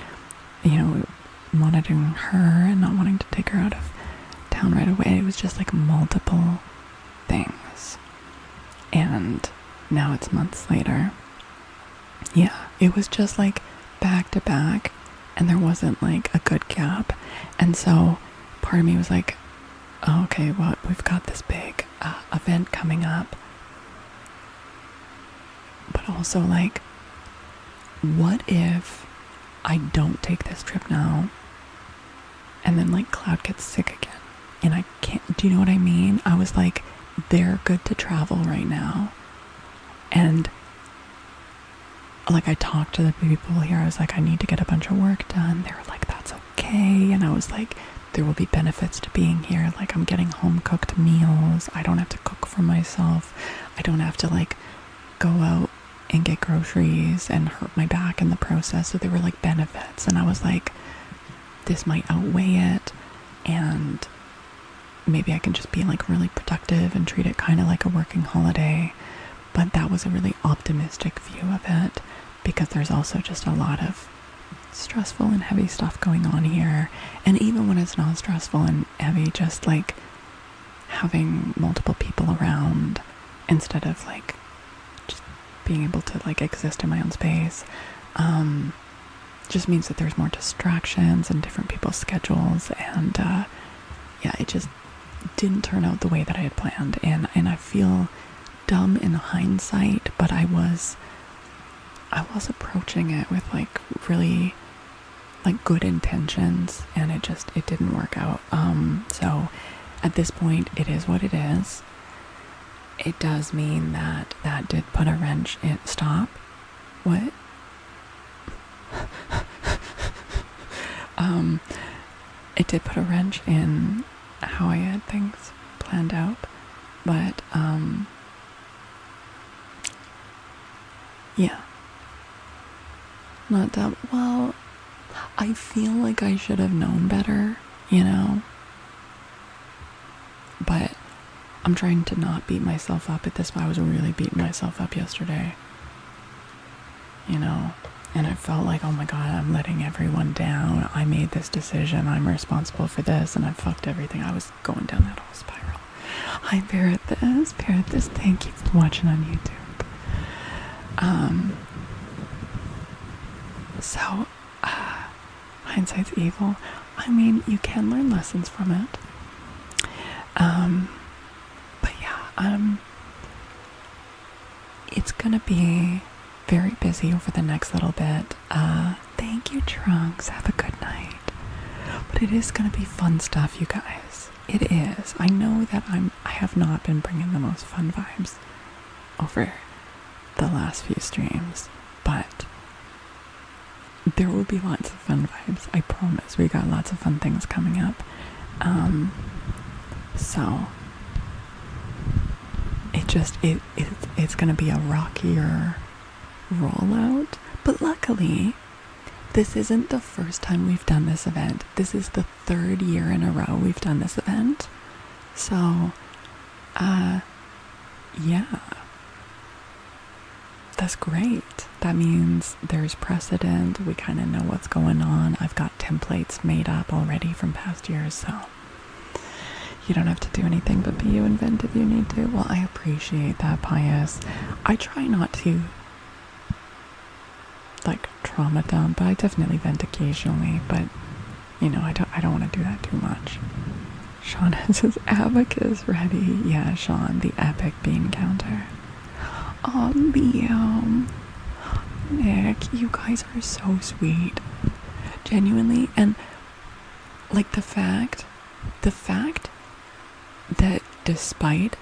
Speaker 1: monitoring her and not wanting to take her out of town right away. It was just like multiple things. And now it's months later. Yeah, it was just like back to back, and there wasn't like a good gap. And so part of me was like, oh, okay, well, we've got this big event coming up. But also like, what if I don't take this trip now, and then like Cloud gets sick again, and I can't, do you know what I mean? I was like, they're good to travel right now. And like, I talked to the people here. I was like, I need to get a bunch of work done. They were like, that's okay. And I was like, there will be benefits to being here. Like, I'm getting home cooked meals. I don't have to cook for myself. I don't have to like go out and get groceries and hurt my back in the process. So there were like benefits, and I was like, this might outweigh it, and maybe I can just be like really productive and treat it kind of like a working holiday. But that was a really optimistic view of it, because there's also just a lot of stressful and heavy stuff going on here. And even when it's not stressful and heavy, just like having multiple people around instead of like just being able to like exist in my own space, just means that there's more distractions and different people's schedules. And yeah, didn't turn out the way that I had planned, and I feel dumb in hindsight, but I was approaching it with like really like good intentions, and it didn't work out. So at this point it is what it is. It does mean that did put a wrench in. Stop. What? It did put a wrench in how I had things planned out, but yeah, not that well. I feel like I should have known better, you know, but I'm trying to not beat myself up at this, but I was really beating myself up yesterday, you know, and I felt like, oh my god, I'm letting everyone down. I made this decision, I'm responsible for this, and I fucked everything. I was going down that whole spiral. Hi, Parrot This, thank you for watching on YouTube. So, hindsight's evil. I mean, you can learn lessons from it. But yeah, it's gonna be very busy over the next little bit. Thank you, Trunks. Have a good night. But it is gonna be fun stuff, you guys. It is. I know that I have not been bringing the most fun vibes over the last few streams, but there will be lots of fun vibes. I promise. We got lots of fun things coming up. So it's gonna be a rockier rollout, but luckily this isn't the first time we've done this event. This is the 3rd year in a row we've done this event. So yeah, that's great. That means there's precedent. We kind of know what's going on. I've got templates made up already from past years, so you don't have to do anything but be you and vent if you need to. Well, I appreciate that, Pius. I try not to like trauma dump, but I definitely vent occasionally, but you know, I don't want to do that too much. Sean has his abacus ready. Yeah, Sean, the epic bean counter. Oh, Liam, Nick, you guys are so sweet. Genuinely, and like the fact that despite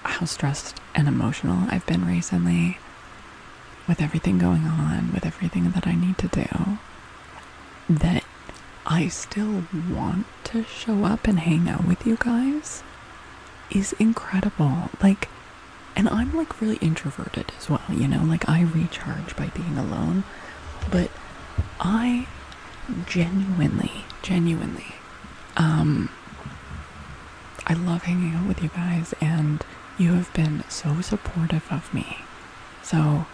Speaker 1: how stressed and emotional I've been recently, with everything going on, with everything that I need to do, that I still want to show up and hang out with you guys is incredible. Like, and I'm like really introverted as well, you know, like I recharge by being alone, but I genuinely, I love hanging out with you guys, and you have been so supportive of me. So,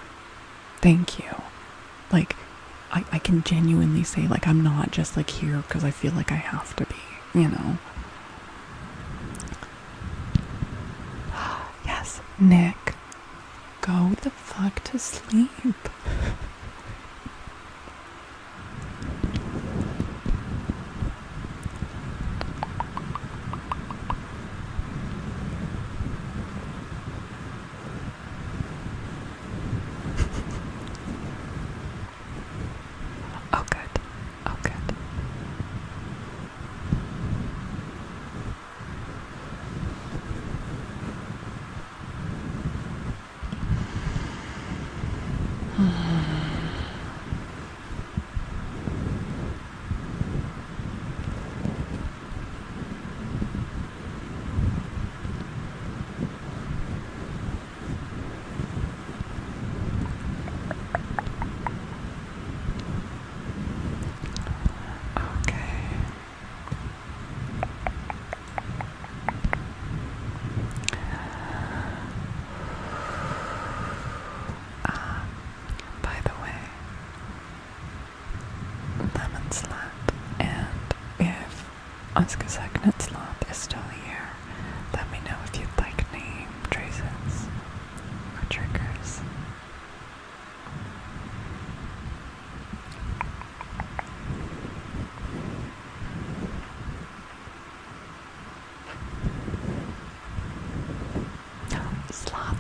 Speaker 1: thank you. Like, I can genuinely say, like, I'm not just like here because I feel like I have to be, you know. Yes, Nick, go the fuck to sleep. Oh good, oh good.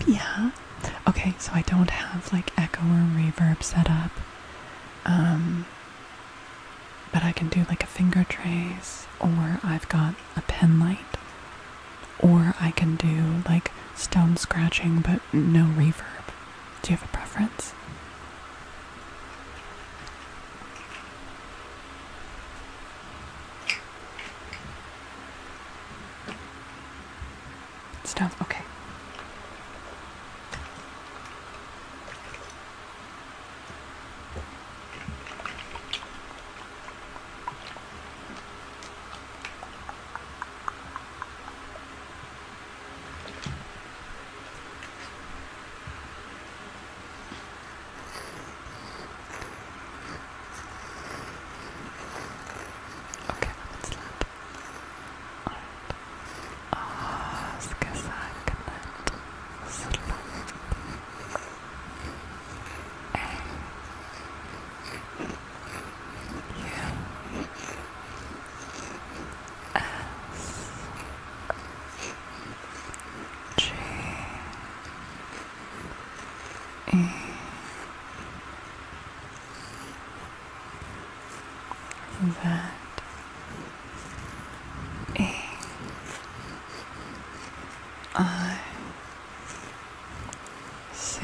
Speaker 1: Yeah. Okay, so I don't have like echo or reverb set up. But I can do like a finger trace, or I've got a pen light, or I can do like stone scratching but no reverb. Do you have a preference? Stones, okay. Okay, let's let ska saknet slå. That I C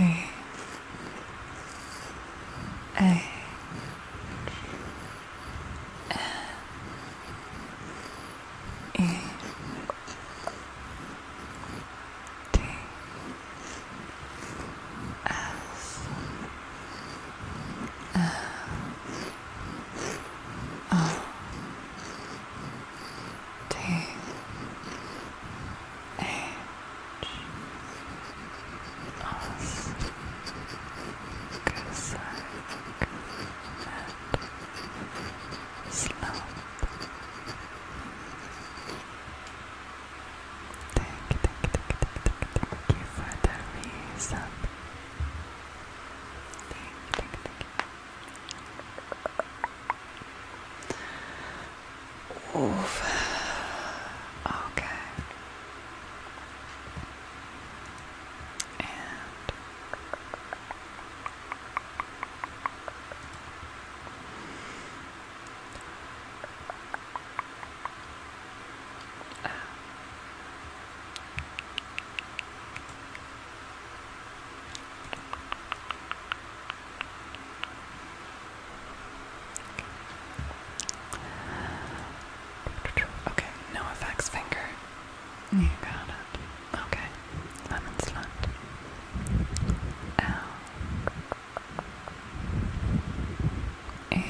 Speaker 1: A E T S O T Slow. Thank you for the resub. Oof. Okay. Okay, no effects finger. You got it. Okay. Lemon slut. L E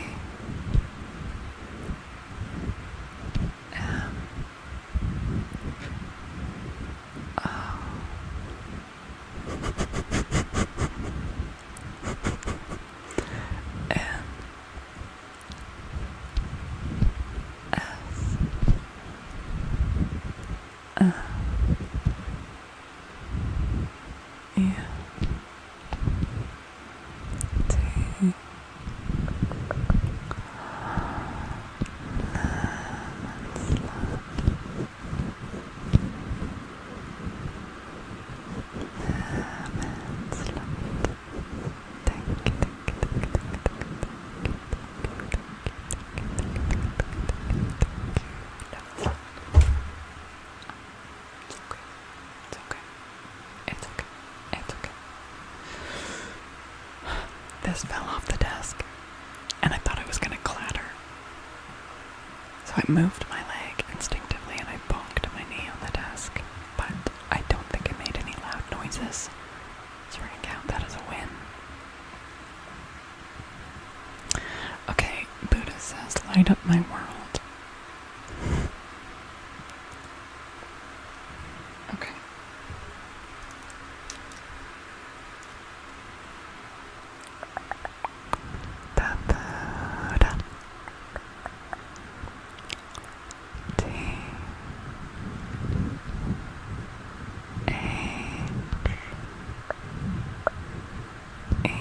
Speaker 1: M O N S E T It's okay. It's okay. It's okay. This fell off the desk, and I thought it was gonna clatter. So I moved my leg instinctively and I bonked my knee on the desk, but I don't think it made any loud noises. So we're gonna count that as a win. Okay, Buddha says, light up my world. Okay. Da, da, da. T A E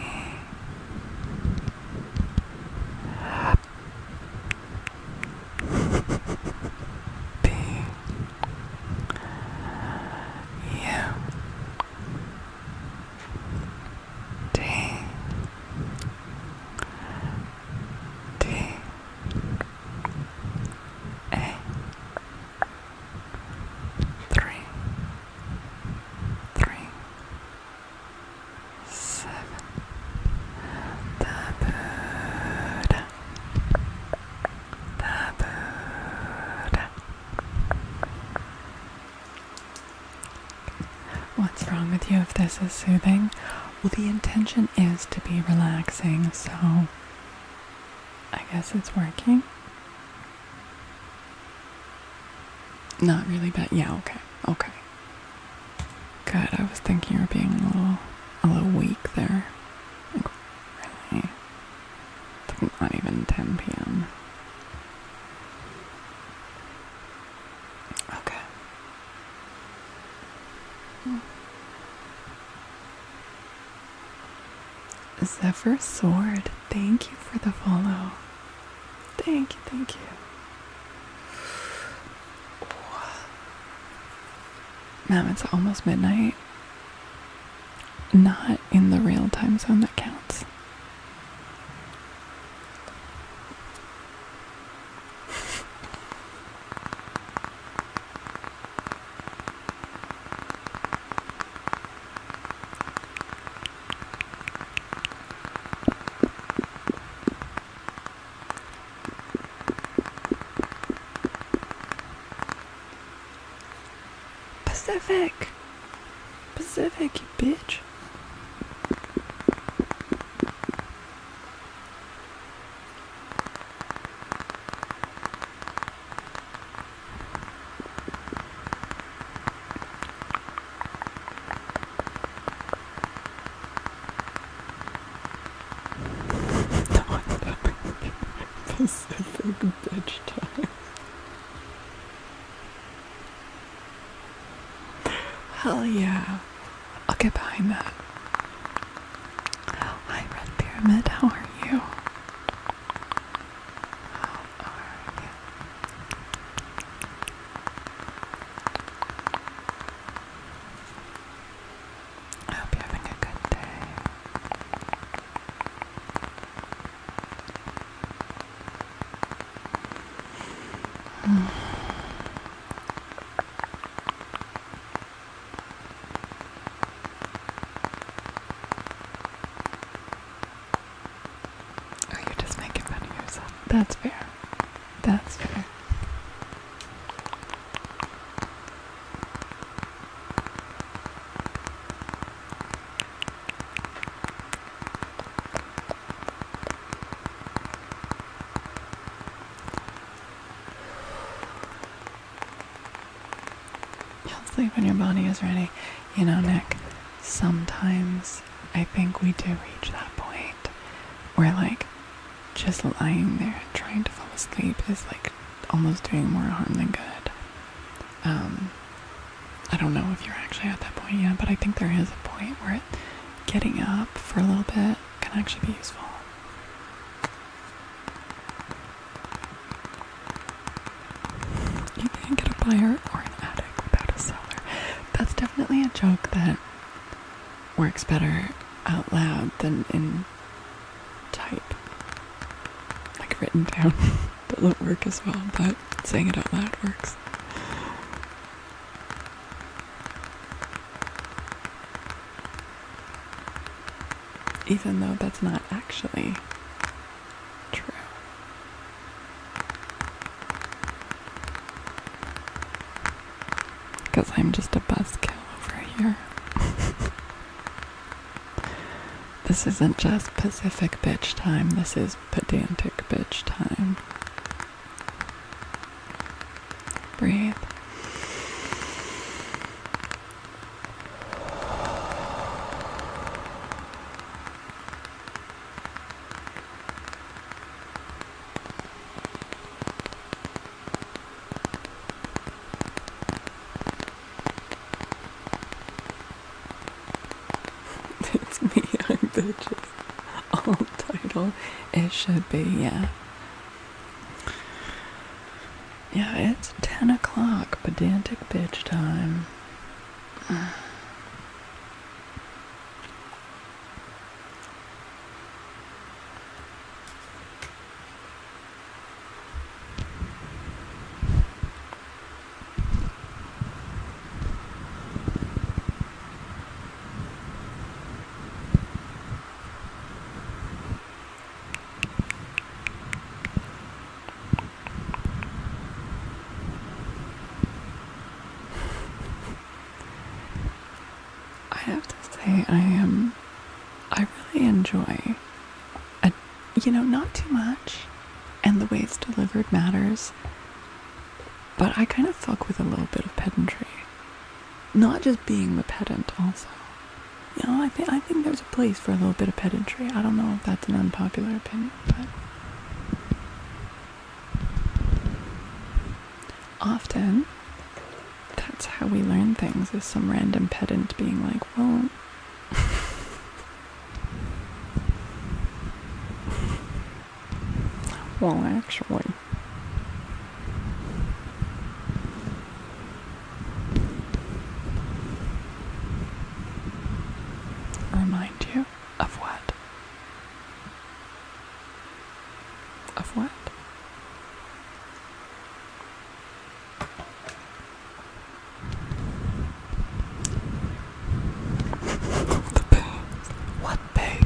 Speaker 1: What's wrong with you if this is soothing? Well, the intention is to be relaxing, so I guess it's working. Not really bad. Yeah, okay. Okay. Good. I was thinking you were being a little weak there. Like, really? It's like not even 10 p.m. Okay. Zephyr Sword, thank you for the follow. Thank you, thank you. Ma'am, it's almost midnight. Not in the real time zone that counts. Pacific! Pacific, you bitch. Pacific bitch time. Hell yeah. I'll get behind that. Hi, Red Pyramid. How are you? How are you? I hope you're having a good day. Oh, you're just making fun of yourself. That's fair. That's fair. You'll sleep when your body is ready. You know, Nick, sometimes I think we do reach that point where, like, just lying there trying to fall asleep is, like, almost doing more harm than good. I don't know if you're actually at that point yet, but I think there is a point where getting up for a little bit can actually be useful. You can't get a buyer or an attic without a seller. That's definitely a joke that works better out loud than in type. Like written down doesn't work as well, but saying it out loud works. Even though that's not actually true. Because I'm just a buzzkill over here. This isn't just Pacific bitch time, this is pedantic bitch time. Breathe. It's me, I'm bitches. All title. It should be, yeah. Yeah, it's 10 o'clock, pedantic bitch time. have to say, I really enjoy, not too much, and the way it's delivered matters, but I kind of fuck with a little bit of pedantry. Not just being the pedant, also. I think there's a place for a little bit of pedantry. I don't know if that's an unpopular opinion, but often that's how we learn things, is some random pedant being like, well, well, actually. Remind you of what? Of what? The babe. What babe?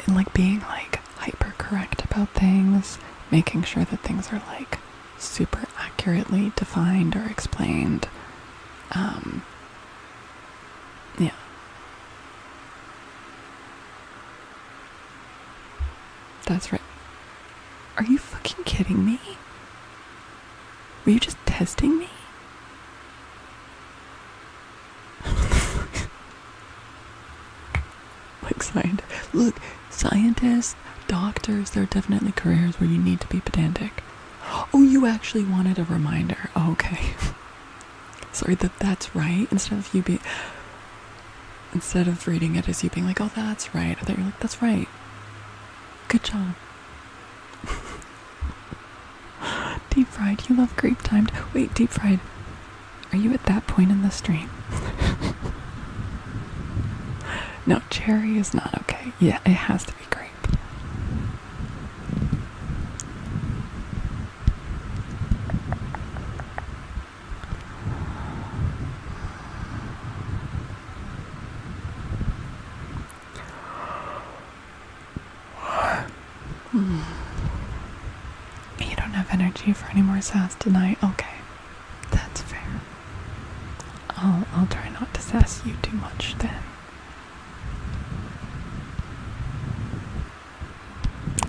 Speaker 1: And like being like hyper correct about things, making sure that things are like super accurately defined or explained. Yeah. That's right. Are you fucking kidding me? Were you just testing me? Look, scientists, doctors, there are definitely careers where you need to be pedantic. Oh, you actually wanted a reminder. Oh, okay. Sorry, that's right. Instead of reading it as you being like, oh, that's right. I thought you were like, that's right. Good job. Deep fried, you love grape timed. Wait, deep fried. Are you at that point in the stream? No, cherry is not okay. Yeah, it has to be grape. You don't have energy for any more sass tonight? Okay, that's fair. I'll try not to sass you too much then.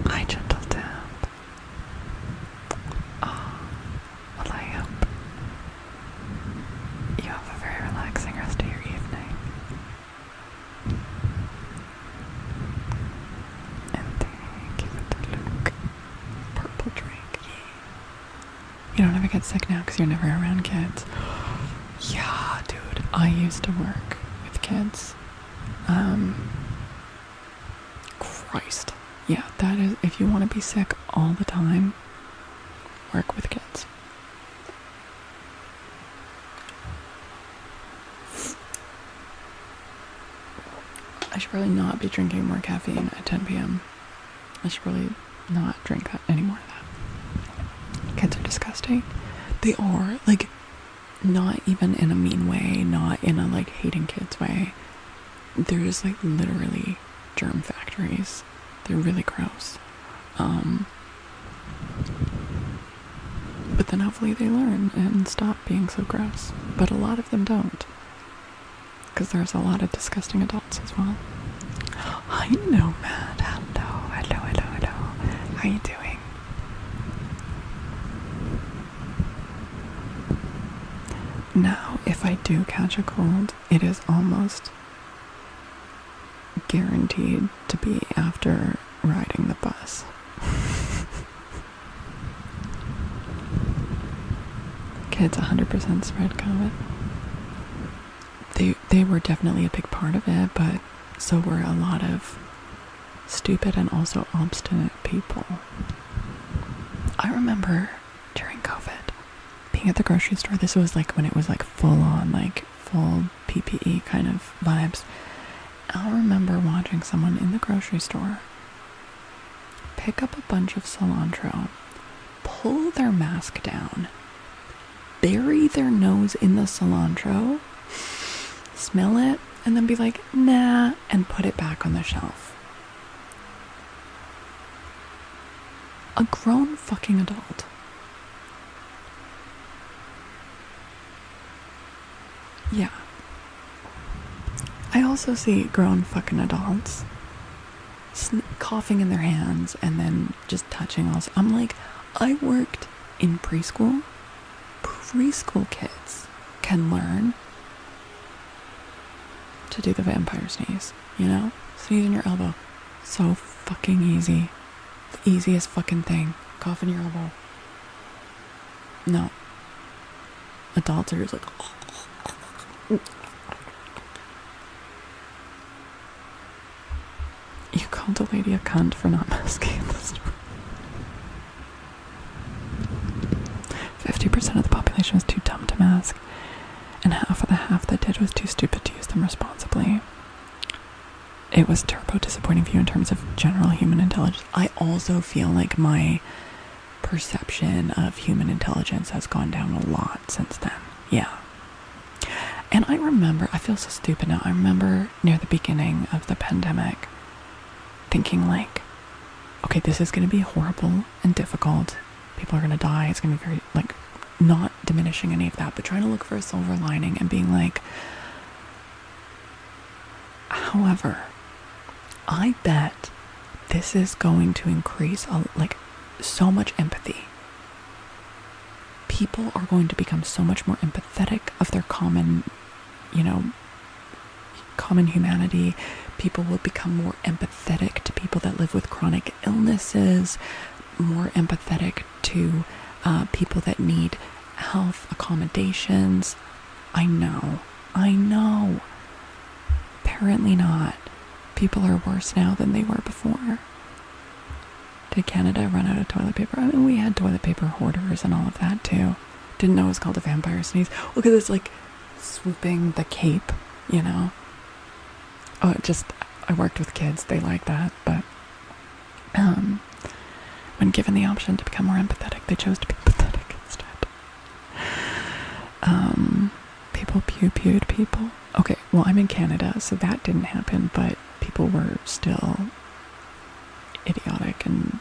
Speaker 1: Hi, gentle tap. Oh, well, I hope you have a very relaxing rest of your evening. And thank you for the look. Purple drink, yeah. You don't ever get sick now because you're never around kids. Yeah, dude. I used to work with kids. Christ. Yeah, that is, if you want to be sick all the time, work with kids. I should probably not be drinking more caffeine at 10 p.m. I should probably not drink that anymore of that. Kids are disgusting. They are, like, not even in a mean way, not in a, like, hating kids way. They're just, like, literally germ factories. They're really gross. But then hopefully they learn and stop being so gross. But a lot of them don't. Because there's a lot of disgusting adults as well. I know, Matt. Hello. How you doing? Now, if I do catch a cold, it is almost guaranteed to be after riding the bus. Kids 100% spread COVID. They were definitely a big part of it, but so were a lot of stupid and also obstinate people. I remember during COVID being at the grocery store. This was like when it was like full on, like full PPE kind of vibes. I'll remember watching someone in the grocery store pick up a bunch of cilantro, pull their mask down, bury their nose in the cilantro, smell it, and then be like, nah, and put it back on the shelf. A grown fucking adult Yeah. I also see grown fucking adults coughing in their hands and then just touching us. I'm like, I worked in preschool. Preschool kids can learn to do the vampire sneeze, you know? Sneeze in your elbow. So fucking easy. The easiest fucking thing. Cough in your elbow. No. Adults are just like... You called a lady a cunt for not masking in the store. 50% of the population was too dumb to mask, and half of the half that did was too stupid to use them responsibly. It was turbo disappointing view in terms of general human intelligence. I also feel like my perception of human intelligence has gone down a lot since then. Yeah. And I remember, I feel so stupid now, I remember near the beginning of the pandemic thinking like, okay, this is going to be horrible and difficult. People are going to die. It's going to be very, like, not diminishing any of that, but trying to look for a silver lining and being like, however, I bet this is going to increase, like, so much empathy. People are going to become so much more empathetic of their common, you know, common humanity. People will become more empathetic to people that live with chronic illnesses, more empathetic to people that need health accommodations. I know. Apparently not. People are worse now than they were before. Did Canada run out of toilet paper? I mean, we had toilet paper hoarders and all of that too. Didn't know it was called a vampire sneeze. Look at this, like, swooping the cape, you know? Oh, I worked with kids, they like that, but when given the option to become more empathetic, they chose to be pathetic instead. People pew-pewed people. Okay, well, I'm in Canada, so that didn't happen, but people were still idiotic and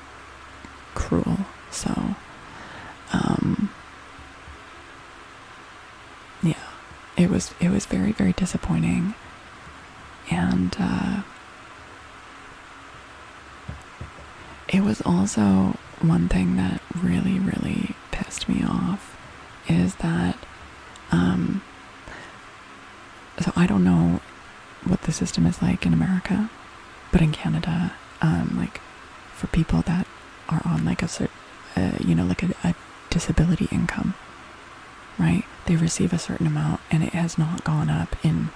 Speaker 1: cruel, so, yeah, it was very, very disappointing. And it was also one thing that really, really pissed me off is that, so I don't know what the system is like in America, but in Canada, like, for people that are on like a certain, like a disability income, right? They receive a certain amount and it has not gone up in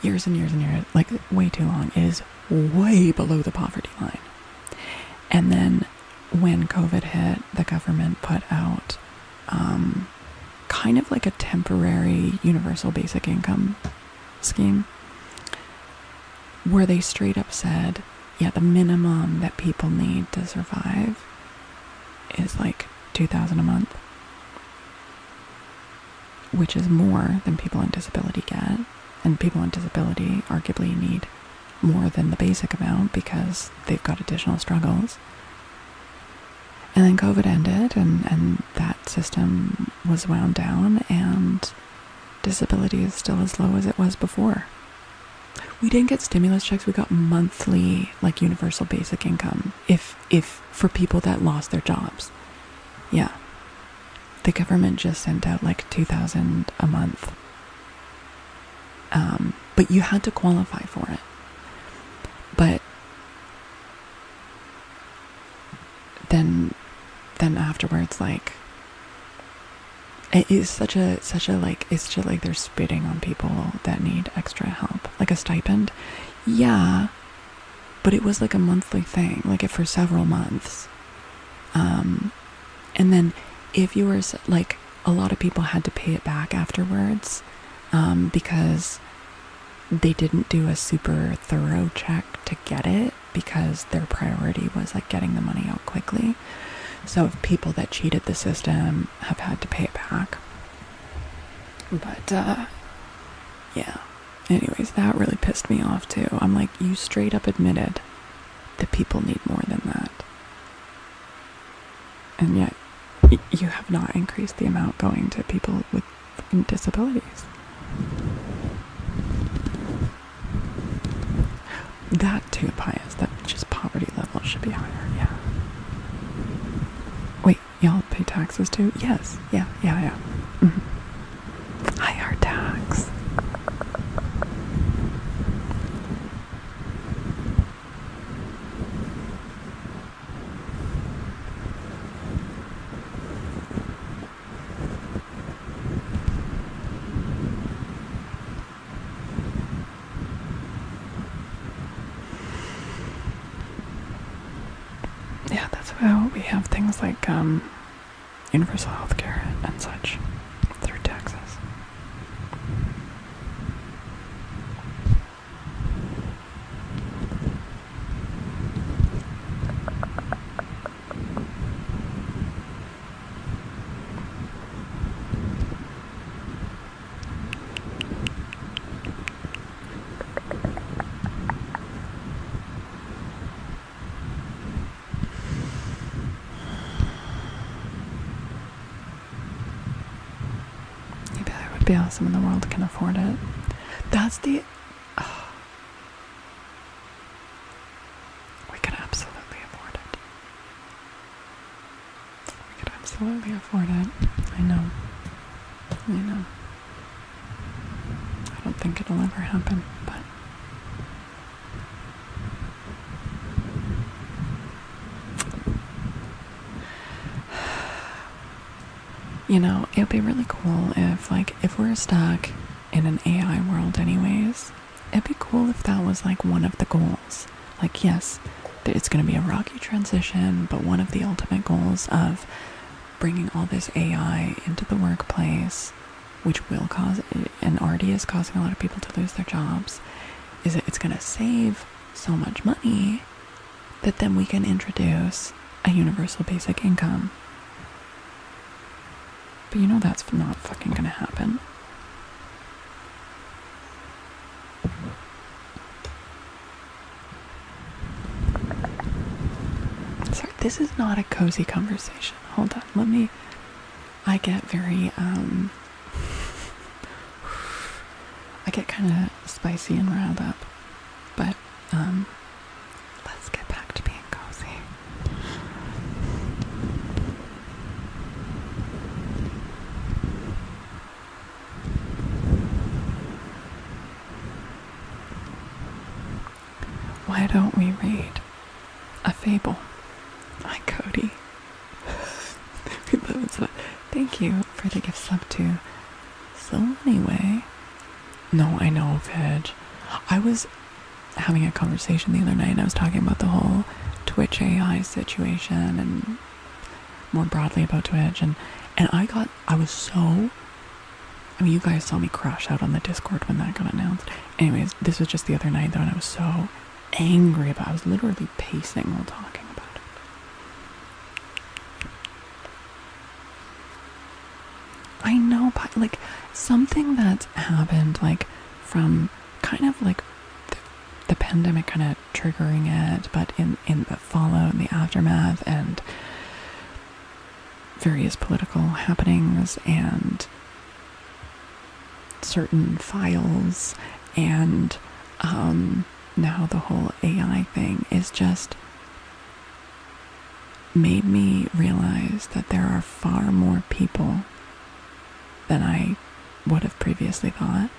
Speaker 1: years and years and years, like way too long. It is way below the poverty line. And then when COVID hit, the government put out kind of like a temporary universal basic income scheme where they straight up said, yeah, the minimum that people need to survive is like $2,000 a month, which is more than people on disability get. And people on disability arguably need more than the basic amount because they've got additional struggles. And then COVID ended and that system was wound down and disability is still as low as it was before. We didn't get stimulus checks, we got monthly, like, universal basic income if for people that lost their jobs. Yeah. The government just sent out like $2,000 a month. But you had to qualify for it. But then afterwards, like, it is such a like, it's just like they're spitting on people that need extra help. Like a stipend, yeah, but it was like a monthly thing, like for several months. And then if you were, like, a lot of people had to pay it back afterwards, because they didn't do a super thorough check to get it because their priority was like getting the money out quickly. So people that cheated the system have had to pay it back. But yeah, anyways, that really pissed me off too. I'm like, you straight up admitted that people need more than that, and yet you have not increased the amount going to people with disabilities. That too, Pious. That just poverty level should be higher, yeah. Wait, y'all pay taxes too? Yes, yeah. Higher tax. Yeah, that's how we have things like universal health care and such through taxes. Maybe that would be awesome and the world can afford it. That's the... we could absolutely afford it. We could absolutely afford it. I know. I don't think it'll ever happen, but... it'd be really cool if we're stuck in an AI world anyways, it'd be cool if that was like one of the goals. Like, yes, it's going to be a rocky transition, but one of the ultimate goals of bringing all this AI into the workplace, which will cause, and already is causing a lot of people to lose their jobs, is that it's going to save so much money that then we can introduce a universal basic income. But that's not fucking gonna happen. Sorry, this is not a cozy conversation. Hold on, I get very, I get kind of spicy and riled up. But, let's get back to being cozy. Why don't we read a fable? Hi, Cody. We love it so much. Thank you for the gift sub too. So anyway, no, I know, Veg. I was having a conversation the other night and I was talking about the whole Twitch AI situation and more broadly about Twitch and I was so, you guys saw me crash out on the Discord when that got announced. Anyways, this was just the other night though and I was so angry about it. I was literally pacing while talking about it. I know, but like something that's happened like from kind of like the pandemic kind of triggering it, but in the fallout and the aftermath and various political happenings and certain files and now the whole AI thing is just made me realize that there are far more people than I would have previously thought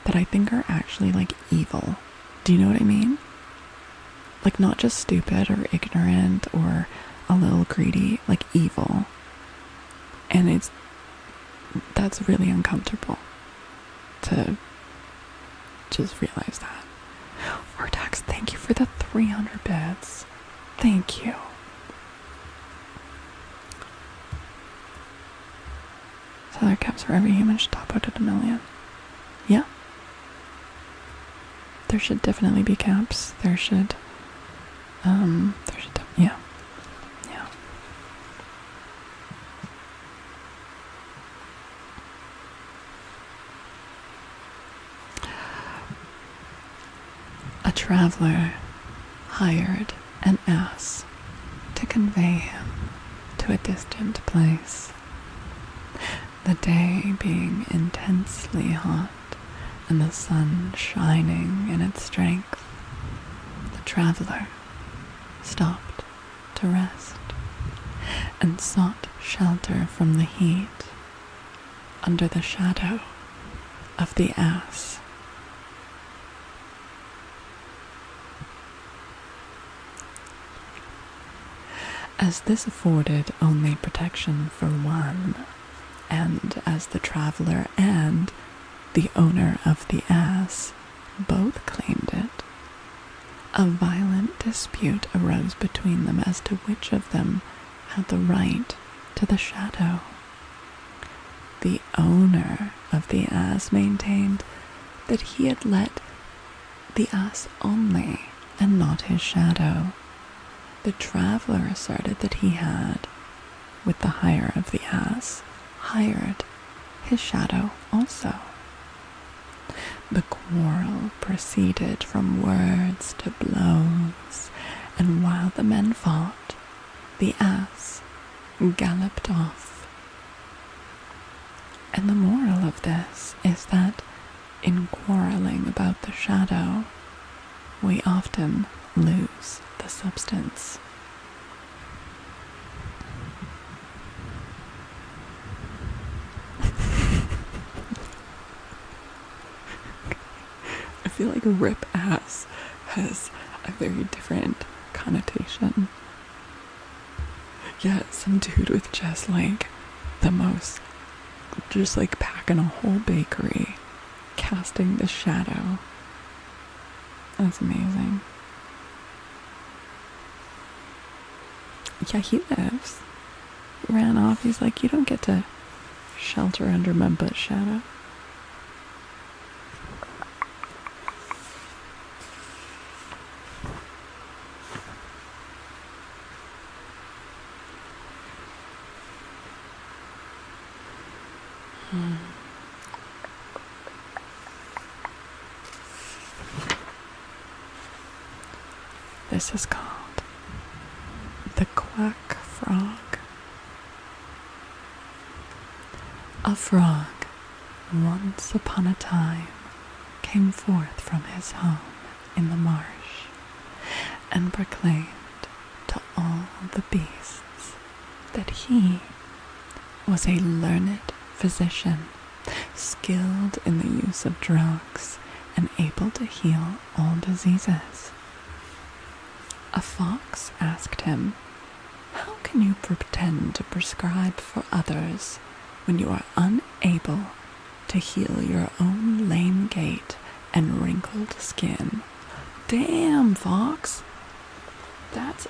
Speaker 1: that I think are actually like evil. Do you know what I mean? Like not just stupid or ignorant or a little greedy, like evil. And that's really uncomfortable to just realize that. Ortax, thank you for the 300 bits. Thank you. Salary caps for every human should top out at 1 million. Yeah. There should definitely be caps. Yeah. Yeah. A traveler hired an ass to convey him to a distant place. The day being intensely hot and the sun shining in its strength, traveler stopped to rest and sought shelter from the heat under the shadow of the ass. As this afforded only protection for one, and as the traveler and the owner of the ass both claimed it, a violent dispute arose between them as to which of them had the right to the shadow. The owner of the ass maintained that he had let the ass only and not his shadow. The traveler asserted that he had, with the hire of the ass, hired his shadow also. The quarrel proceeded from words to blows, and while the men fought, the ass galloped off. And the moral of this is that in quarreling about the shadow, we often lose the substance. I feel like rip ass has a very different connotation. Yeah, some dude with just like the most, just like packing a whole bakery, casting the shadow. That's amazing. Yeah, he lives. He ran off. He's like, you don't get to shelter under my butt shadow. This is called the Quack Frog. A frog, once upon a time, came forth from his home in the marsh and proclaimed to all the beasts that he was a learned physician, skilled in the use of drugs and able to heal all diseases. A fox asked him, "How can you pretend to prescribe for others when you are unable to heal your own lame gait and wrinkled skin?" Damn, fox. That's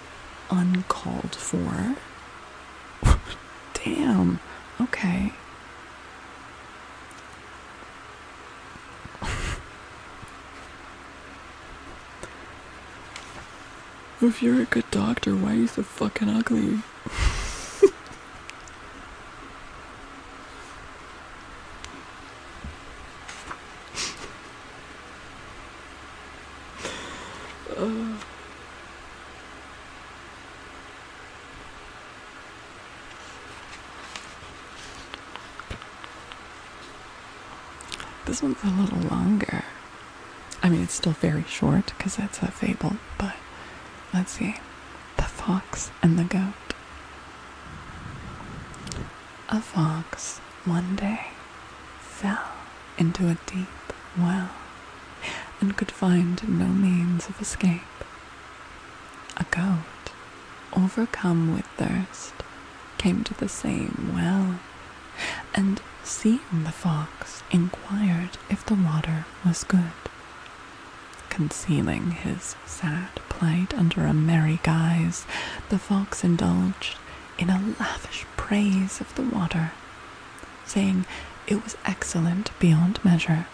Speaker 1: uncalled for. Damn. Okay. If you're a good doctor, why are you so fucking ugly? This one's a little longer. I mean, it's still very short because it's a fable, but let's see. The Fox and the Goat. A fox one day fell into a deep well and could find no means of escape. A goat, overcome with thirst, came to the same well, and seeing the fox, inquired if the water was good. Concealing his sad plight under a merry guise, the fox indulged in a lavish praise of the water, saying it was excellent beyond measure,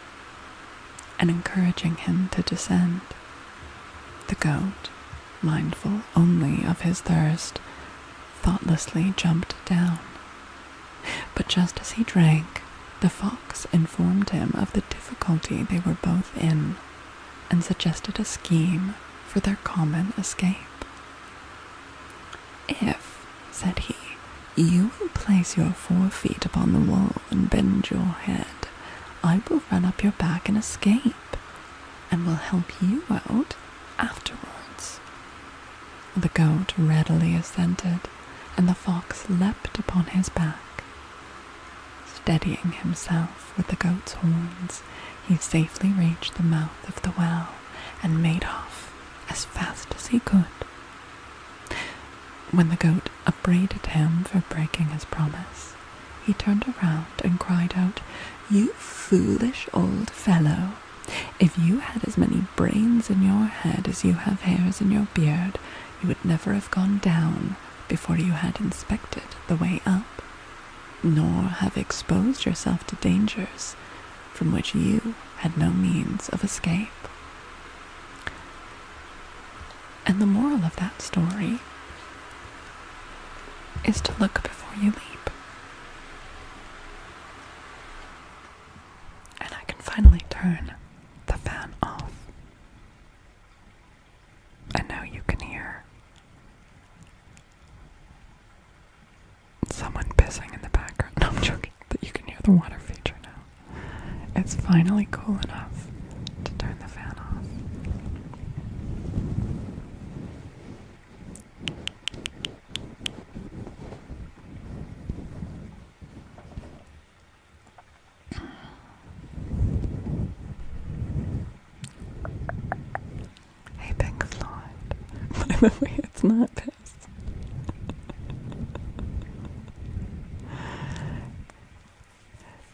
Speaker 1: and encouraging him to descend. The goat, mindful only of his thirst, thoughtlessly jumped down. But just as he drank, the fox informed him of the difficulty they were both in, and suggested a scheme for their common escape. "If," said he, "you will place your 4 feet upon the wall and bend your head, I will run up your back and escape, and will help you out afterwards." The goat readily assented, and the fox leapt upon his back. Steadying himself with the goat's horns, he safely reached the mouth of the well and made off as fast as he could. When the goat upbraided him for breaking his promise, he turned around and cried out, "You foolish old fellow! If you had as many brains in your head as you have hairs in your beard, you would never have gone down before you had inspected the way up, nor have exposed yourself to dangers from which you had no means of escape." And the moral of that story is to look before you leap. And I can finally turn the fan off. And now you can hear someone pissing in the background. No, I'm joking. That you can hear the water feature now. It's finally cool enough to turn the fan off. Hey, Pink Floyd. By the way, it's not piss.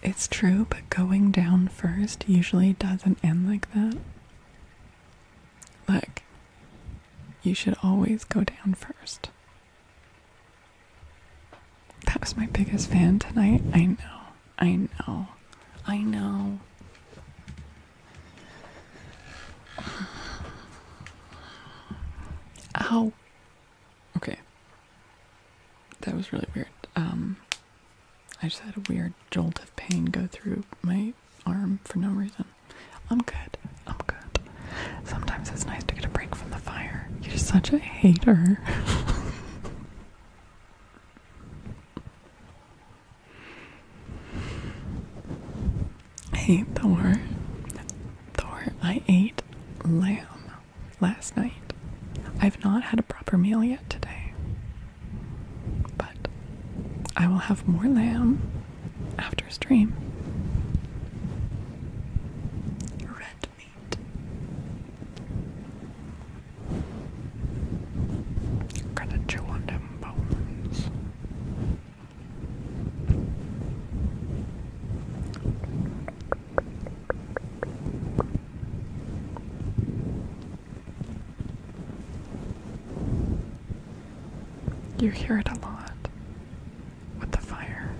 Speaker 1: It's true, but going down first usually doesn't end like that. Like, you should always go down first. That was my biggest fan tonight. I know. Ow. Okay. That was really weird. I just had a weird jolt of pain go through my arm for no reason. I'm good. Sometimes it's nice to get a break from the fire. You're such a hater. Hey, Thor, I ate lamb last night. I've not had a proper meal yet today, but I will have more lamb after stream. Red meat. Gonna chew on them bones. You hear it a lot with the fire.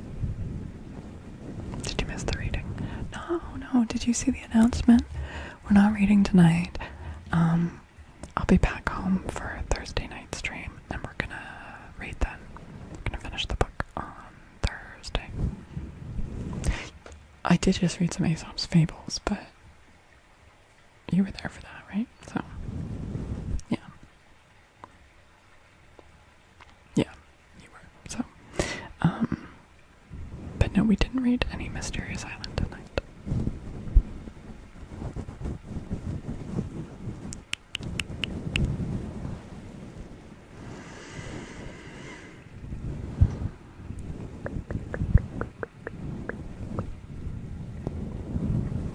Speaker 1: Did you miss the reading? No. Did you see the announcement? We're not reading tonight. I'll be back home for Thursday night stream, and we're gonna read then. We're gonna finish the book on Thursday. I did just read some Aesop's Fables, but you were there for that, right? So, yeah. Yeah, you were. So, but no, we didn't read any Mysterious Island tonight.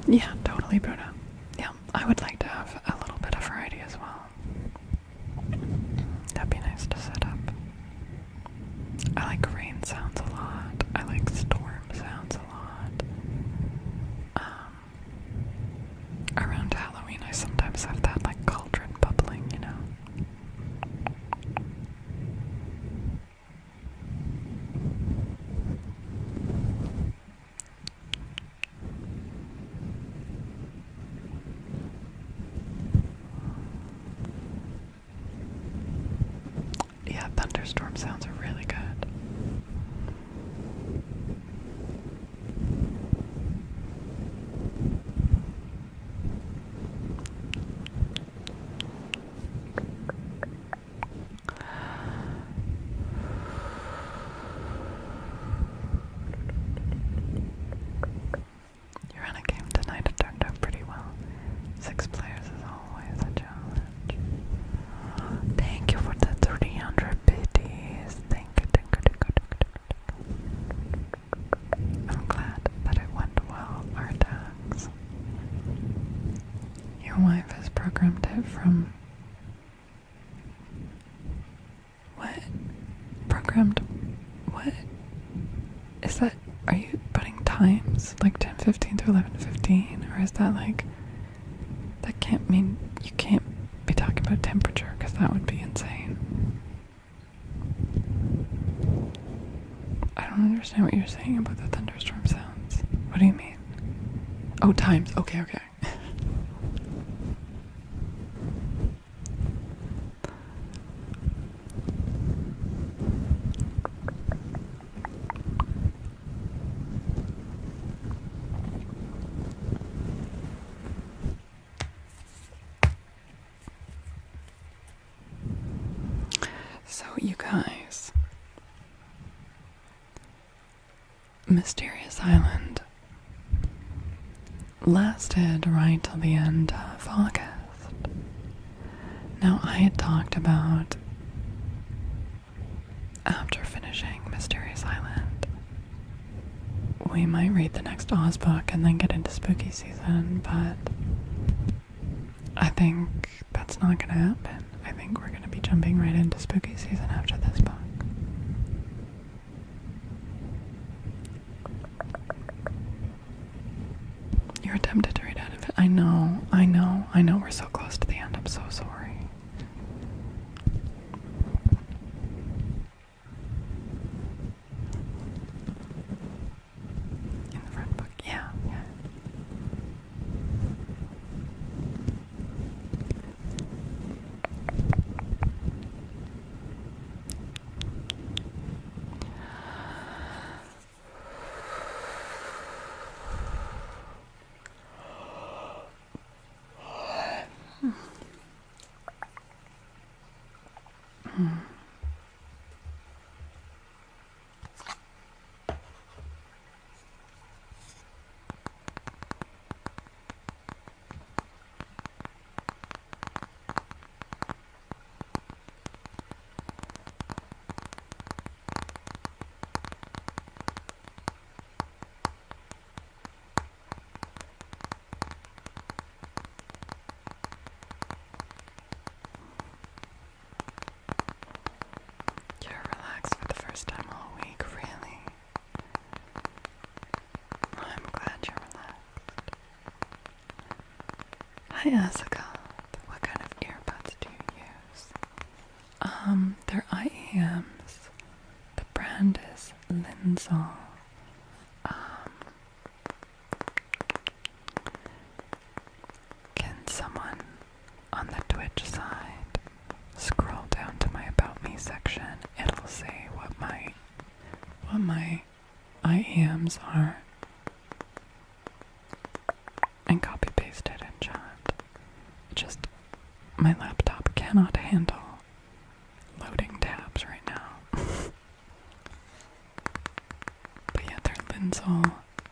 Speaker 1: Yeah, totally, Buddha. Yeah, I would like to have a little bit of variety as well. That'd be nice to set up. I like rain sounds a lot. I like storm sounds a lot. Around Halloween, I sometimes have that like cauldron bubbling, you know. Yeah, thunderstorm sounds are really good. programmed it from... What? Programmed... What? Is that... Are you putting times? Like 10:15 to 11:15? Or is that like... That can't mean... You can't be talking about temperature, because that would be insane. I don't understand what you're saying about the thunderstorm sounds. What do you mean? Oh, times. Okay, okay. So, you guys, Mysterious Island lasted right till the end of August. Now, I had talked about, after finishing Mysterious Island, we might read the next Oz book and then get into spooky season, but I think that's not going to happen. I think we're going to be jumping right into spooky season after this book. You're tempted to read out of it. I know. We're so close to the end. I'm so sorry. In the front book, yeah. Time all week, really? I'm glad you're relaxed. Hi, Asuka. What kind of earbuds do you use? They're IEMs. The brand is Linzol. Can someone on the Twitch side scroll down to my About Me section? It'll say what my IEMs are and copy paste it in chat. Just my laptop cannot handle loading tabs right now. But yeah, they're Linzol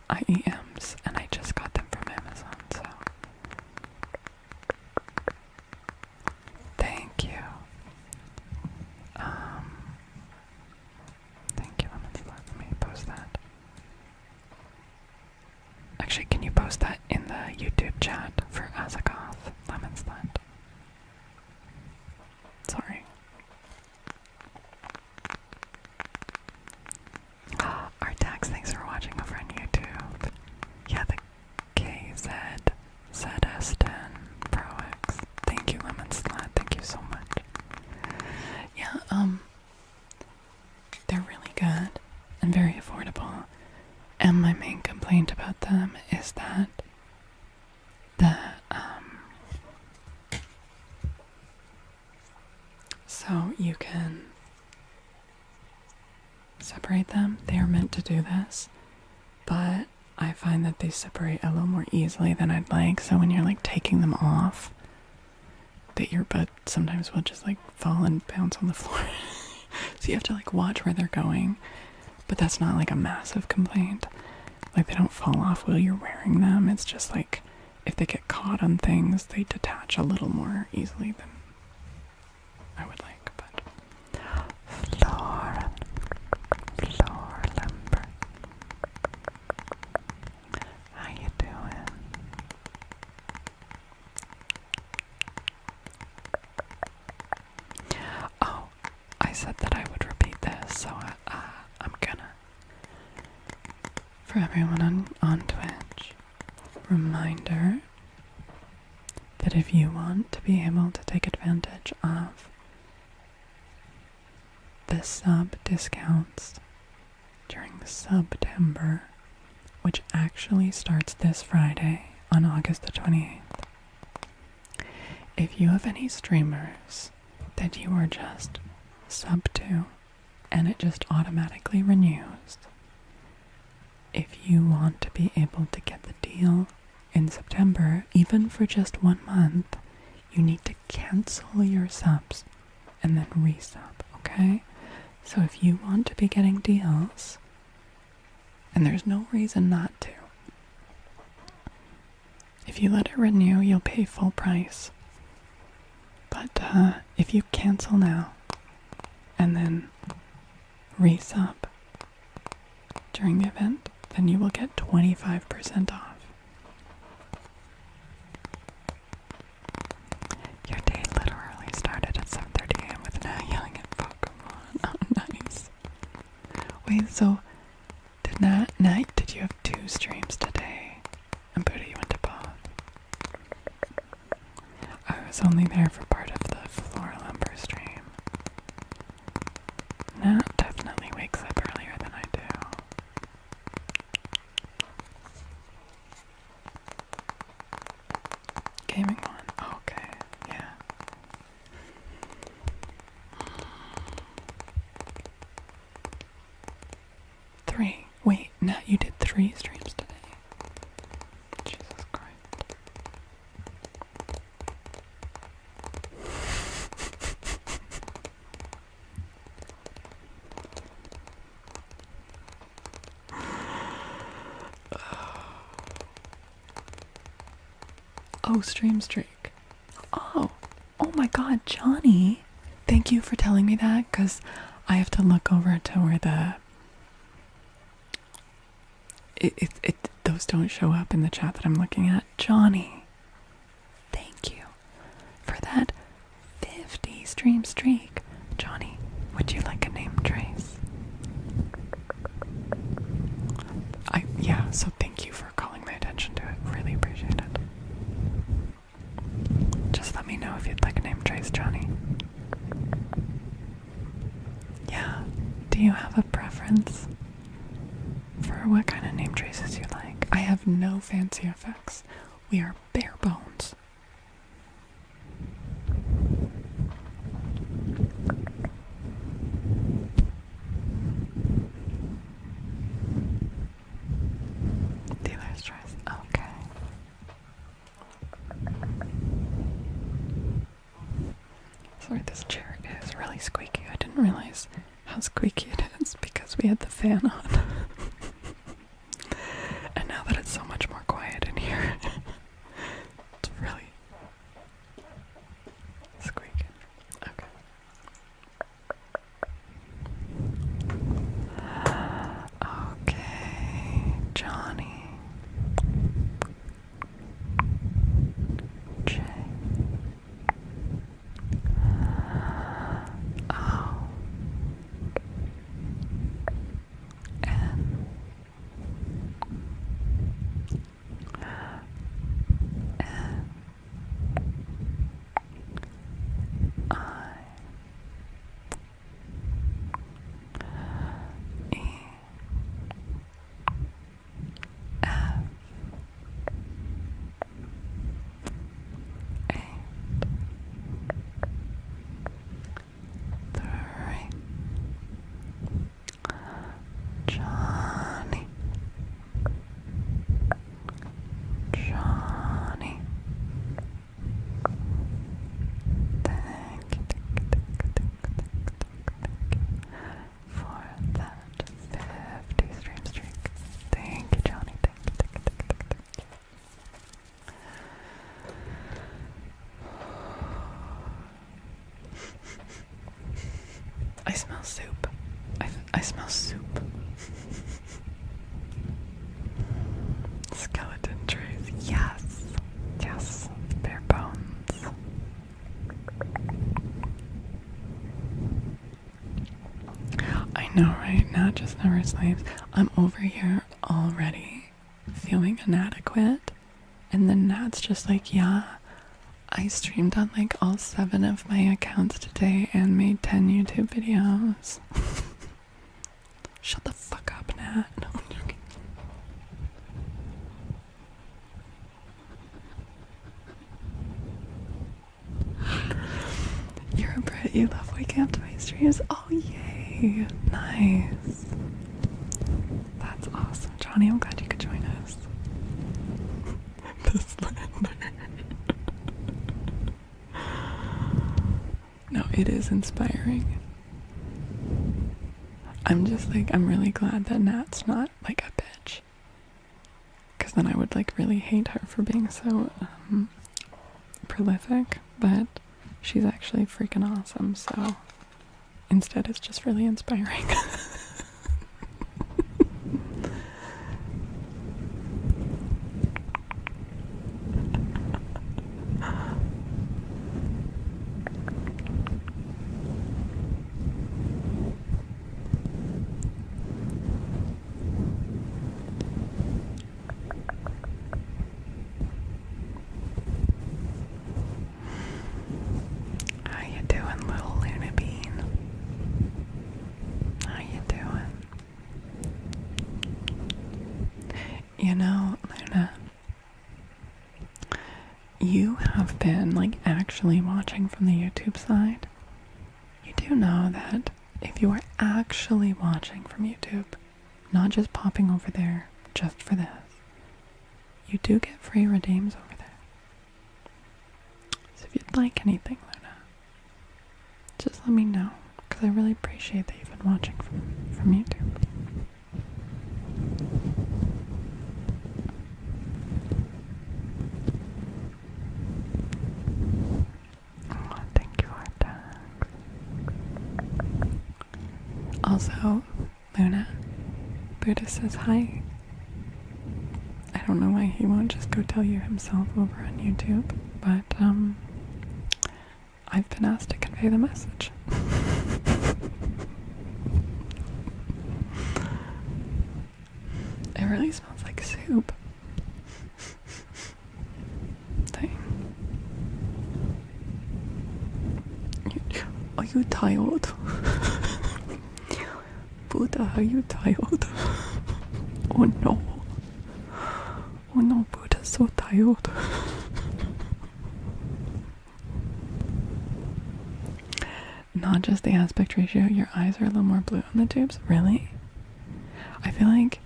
Speaker 1: IEMs and I just got them from Amazon, so thank you. Thank you, let me post that. Actually, can you post that in the YouTube chat for Azakoth Lemon Slut? Sorry. Artax, thanks for watching over on YouTube. Yeah, the ZS10 Pro X. Thank you, Lemon Slut. Thank you so much. Yeah, they're really good and very affordable. And my main complaint about them is that so you can separate them. They are meant to do this, but I find that they separate a little more easily than I'd like. So when you're like taking them off, the earbud sometimes will just like fall and bounce on the floor. So you have to like watch where they're going. But that's not like a massive complaint. Like they don't fall off while you're wearing them. It's just like if they get caught on things, they detach a little more easily than I would like. But Floor Limber, how you doing? said that I would repeat this, so I'm gonna. For everyone on Twitch, reminder that if you want to be able to take advantage of the sub discounts during September, which actually starts this Friday on August the 28th, if you have any streamers that you are just sub to and it just automatically renews, if you want to be able to get the deal in September, even for just 1 month, you need to cancel your subs and then resub, okay? So if you want to be getting deals, and there's no reason not to, if you let it renew, you'll pay full price. But if you cancel now and then resub during the event, then you will get 25% off. Your day literally started at 7:30 a.m. with Nat yelling at Pokemon. Oh, nice. Wait, so did you have 2 streams today? And Buddha, you went to both. I was only there for part of the Floral Lumber stream. Nat definitely wakes up earlier than I do. Gaming one. Okay, yeah. Three. Wait, Nat, you did 3 streams today. Jesus Christ. Oh, stream streak. Oh my god, Johnny. Thank you for telling me that, because I have to look over to where the... those don't show up in the chat that I'm looking at. Johnny, thank you for that 50 stream streak. Johnny, would you like a name trace? Yeah, so thank you for calling my attention to it. Really appreciate it. Just let me know if you'd like a name trace, Johnny. Yeah, do you have a preference for what kind of name traces you like? I have no fancy effects. We are bare bones. Dealer's choice. Okay. Sorry, this chair is really squeaky. I didn't realize how squeaky it is because we had the fan on. And now that it's so much more quiet in here, it's really squeaking. Okay. Okay, Johnny. J. Oh. just never sleeps. I'm over here already feeling inadequate. And then Nat's just like, yeah, I streamed on like all 7 of my accounts today and made 10 YouTube videos. Shut the fuck up, Nat. No, I'm joking. You're a Brit, you love waking up to my streams. Oh, yay. Nice. That's awesome. Johnny, I'm glad you could join us. The Slender. No, it is inspiring. I'm just like, I'm really glad that Nat's not like a bitch. Because then I would like really hate her for being so prolific. But she's actually freaking awesome, so instead it's just really inspiring. How you doing, little Luna Bean? How you doing? You know, Luna, you have been like actually watching from the YouTube side. You do know that if you are actually watching from YouTube, not just popping over there just for this, you do get free redeems over there. So if you'd like anything, Luna, just let me know, because I really appreciate that you've been watching from YouTube. Oh, thank you, Artax. Also, Luna, Buddha says hi. I don't know why he won't just go tell you himself over on YouTube, but I've been asked to convey the message. It really smells like soup. Dang. Are you tired? Buddha, are you tired? Oh no. Oh no, Buddha's so tired. Not just the aspect ratio, your eyes are a little more blue on the tubes. Really? I feel like,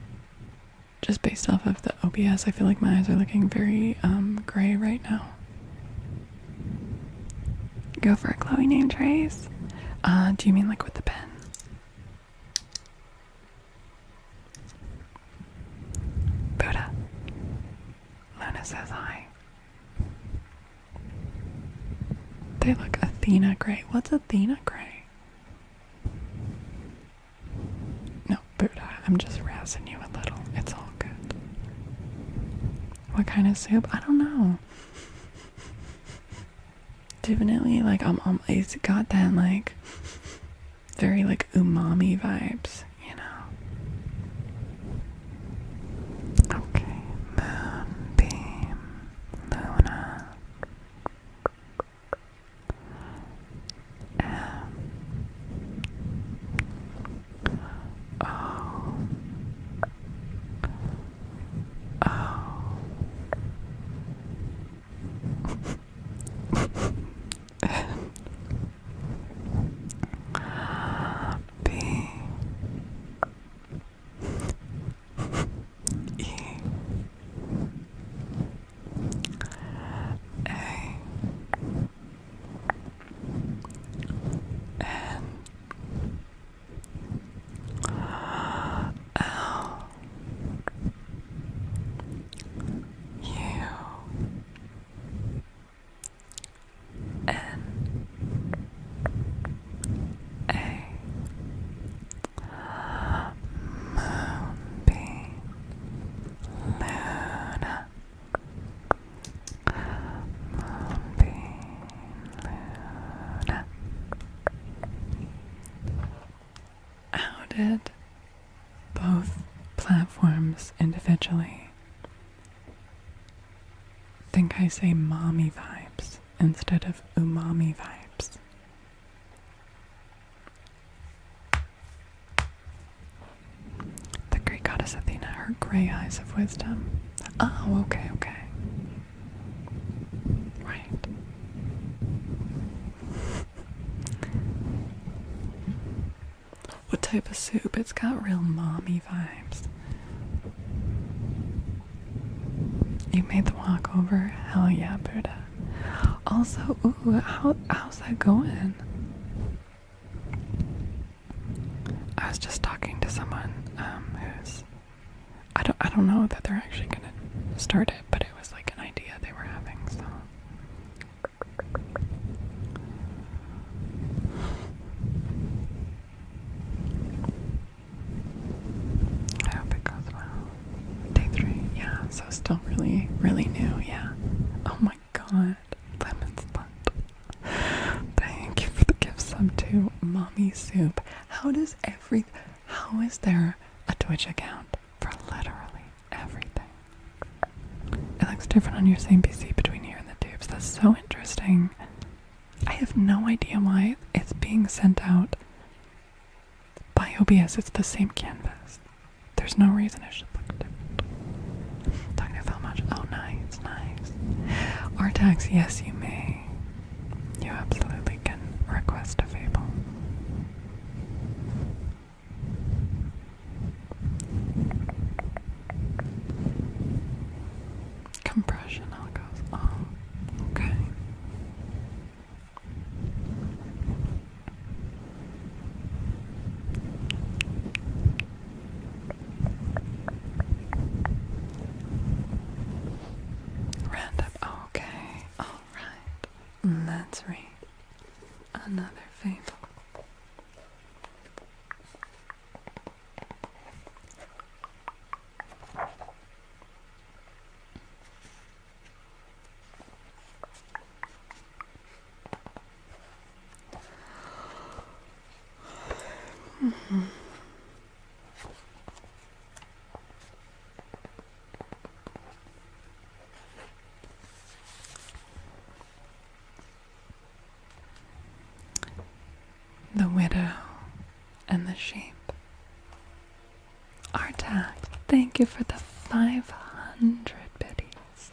Speaker 1: just based off of the OBS, I feel like my eyes are looking very gray right now. Go for a glowing name trace. Do you mean like with the pen? Buddha. Luna says hi. They look Athena gray. What's Athena gray? No, Buddha, I'm just razzing you a little. It's all good. What kind of soup? I don't know. Definitely like it's got that like very like umami vibes, you know. Okay, Moonbeam, Luna, M, O, O, B, E, A, N, L, U, N, A, Moonbeam, Luna, Moonbeam, Luna. platforms individually, think I say mommy vibes instead of umami vibes. The Greek goddess Athena, her gray eyes of wisdom. Oh, okay, okay. Right. What type of soup? It's got real mommy vibes. You made the walk over? Hell yeah, Buddha. Also, ooh, how's that going? I was just talking to someone who's I don't know that they're actually gonna start it, but it was like an idea they were having, so I hope it goes well. Day 3, yeah, so still really, really new, yeah. Oh my god, lemon slut. Thank you for the gift sub too, mommy soup. How is there a Twitch account for literally everything? It looks different on your same PC between here and the tubes. That's so interesting. I have no idea why it's being sent out by OBS. It's the same canvas. There's no reason it should look different. Talking about how much? Oh, nice, nice. Artax, yes, you may. You absolutely can request a fable. Compression algos. Oh, okay. Random. Okay. All right. Let's read another fable. The Widow and the Sheep. Artax, thank you for the 500 biddies.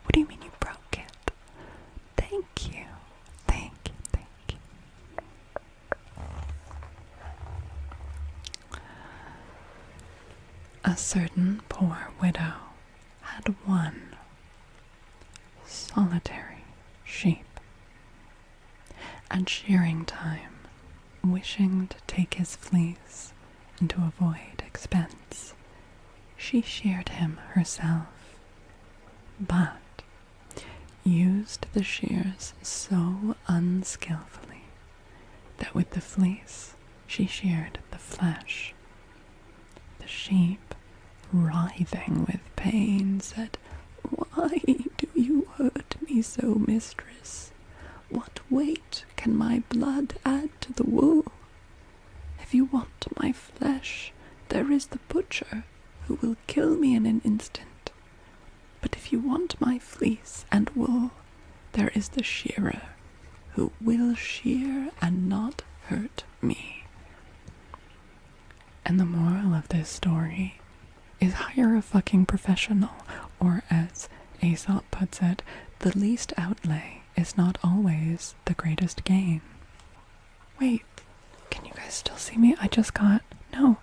Speaker 1: What do you mean you broke it? Thank you. Thank you, thank you. A certain poor widow had one solitary sheep. At shearing time, wishing to take his fleece and to avoid expense, she sheared him herself, but used the shears so unskillfully that with the fleece she sheared the flesh. The sheep, writhing with pain, said, "Why do you hurt me so, mistress? What weight can my blood add to the wool? If you want my flesh, there is the butcher who will kill me in an instant. But if you want my fleece and wool, there is the shearer who will shear and not hurt me." And the moral of this story is hire a fucking professional, or as Aesop puts it, the least outlay is not always the greatest gain. Wait, can you guys still see me? I just got... No.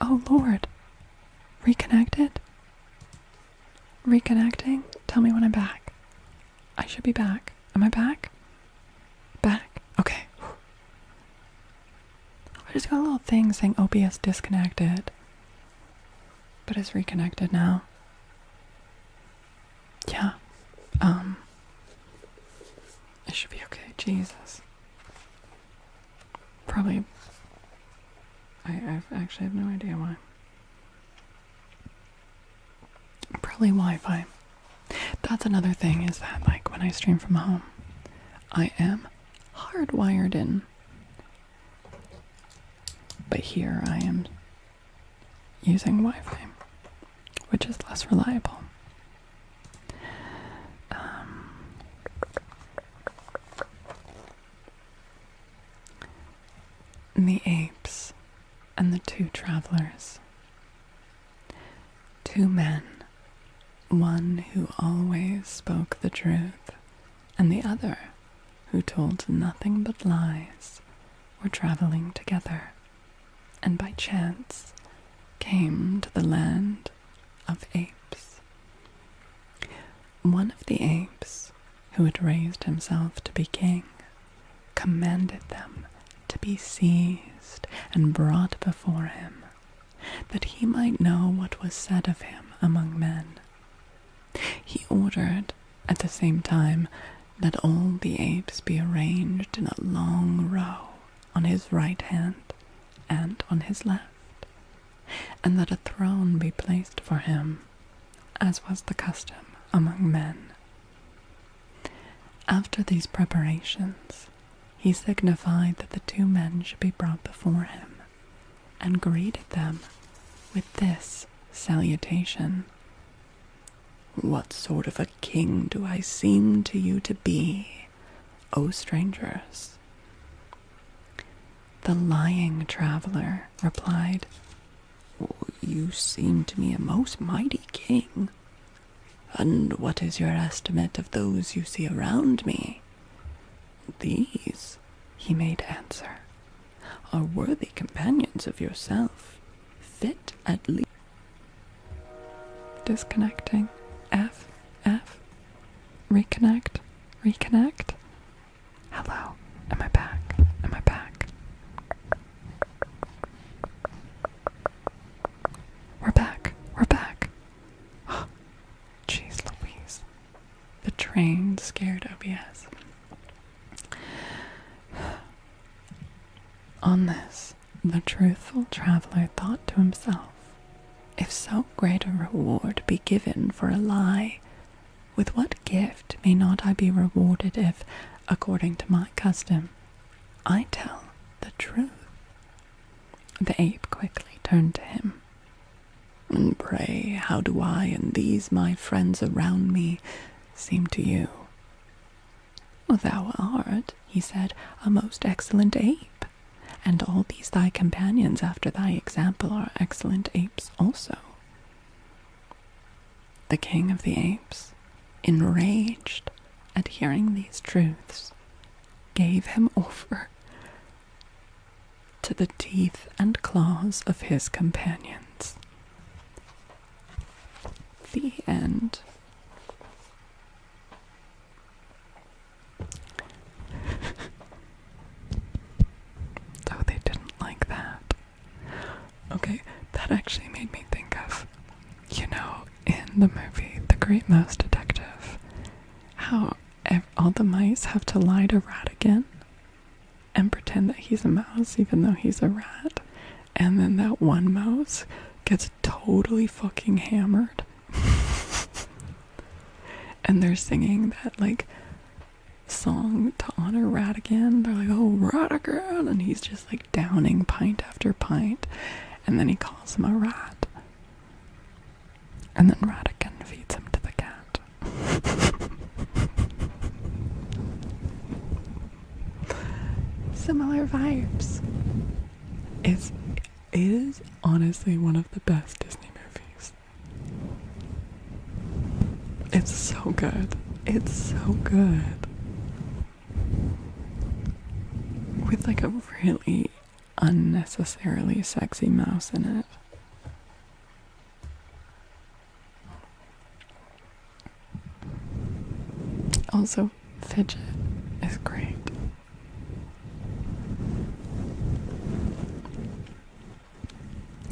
Speaker 1: Oh Lord. Reconnected? Reconnecting? Tell me when I'm back. I should be back. Am I back? Back? Okay. I just got a little thing saying OBS disconnected. But it's reconnected now. Yeah. It should be okay. Jesus. Probably. I actually have no idea why. Probably Wi-Fi. That's another thing, is that like when I stream from home, I am hardwired in but here I am using Wi-Fi, which is less reliable. The apes and the two travelers. Two men, one who always spoke the truth, and the other who told nothing but lies, were traveling together, and by chance came to the land of apes. One of the apes, who had raised himself to be king, commanded them to be seized and brought before him, that he might know what was said of him among men. He ordered, at the same time, that all the apes be arranged in a long row on his right hand and on his left, and that a throne be placed for him, as was the custom among men. After these preparations, he signified that the two men should be brought before him, and greeted them with this salutation: "What sort of a king do I seem to you to be, O strangers?" The lying traveler replied, "You seem to me a most mighty king. And what is your estimate of those you see around me?" "These," he made answer, "are worthy companions of yourself, fit at least." Disconnecting. F. Reconnect. Hello. Am I back? We're back. Jeez Louise. The train scared OBS. On this, the truthful traveler thought to himself, if so great a reward be given for a lie, with what gift may not I be rewarded if, according to my custom, I tell the truth? The ape quickly turned to him. "And pray, how do I and these my friends around me seem to you?" "Thou art," he said, "a most excellent ape, and all these thy companions after thy example are excellent apes also." The king of the apes, enraged at hearing these truths, gave him over to the teeth and claws of his companions. The end. Oh, they didn't like that. Okay, that actually made me think of, in the movie The Great Mouse Detective, how all the mice have to lie to Ratigan and pretend that he's a mouse even though he's a rat, and then that one mouse gets totally fucking hammered. And they're singing that song to honor Ratigan. They're like, "Oh, Ratigan," and he's just downing pint after pint, and then he calls him a rat, and then Ratigan feeds him to the cat. Similar vibes. It is honestly one of the best Disney movies. It's so good. It's so good. With a really unnecessarily sexy mouse in it. Also, Fidget is great.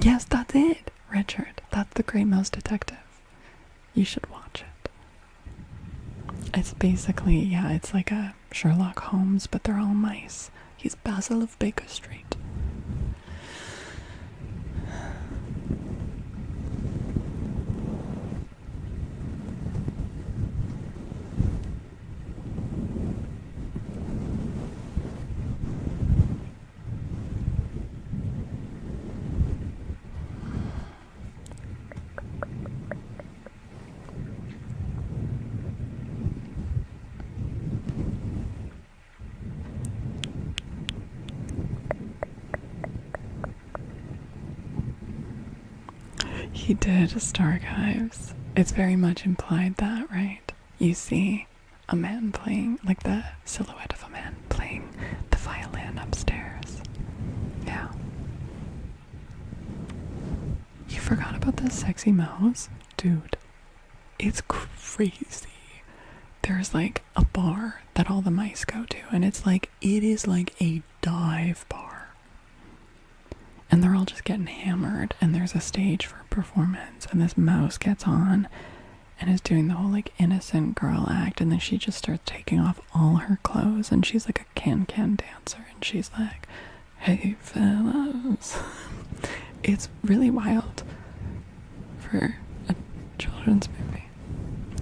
Speaker 1: Yes, that's it, Richard. That's The Great Mouse Detective. You should watch it. It's basically, it's like a Sherlock Holmes, but they're all mice. He's Basil of Baker Street. He did Starchives. It's very much implied that, right? You see a man playing, like the silhouette of a man playing the violin upstairs. Yeah. You forgot about the sexy mouse? Dude, it's crazy. There's like a bar that all the mice go to, and it is like a dive bar. And they're all just getting hammered, and there's a stage for performance, and this mouse gets on and is doing the whole like innocent girl act, and then she just starts taking off all her clothes, and she's like a can-can dancer, and she's like, hey fellas. It's really wild for a children's movie.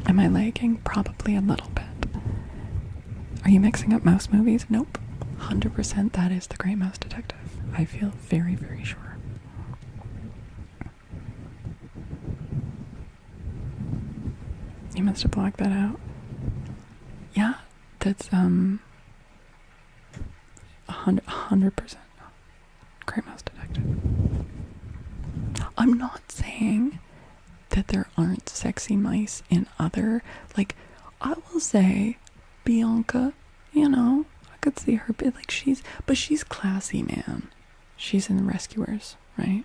Speaker 1: Am I lagging? Probably a little bit. Are you mixing up mouse movies? Nope. 100% that is The Great Mouse Detective. I feel very, very sure. You must have blocked that out. Yeah, that's 100% Great Mouse Detective. I'm not saying that there aren't sexy mice in other, like, I will say Bianca, you know, I could see her bit like she's classy, man. She's in The Rescuers, right?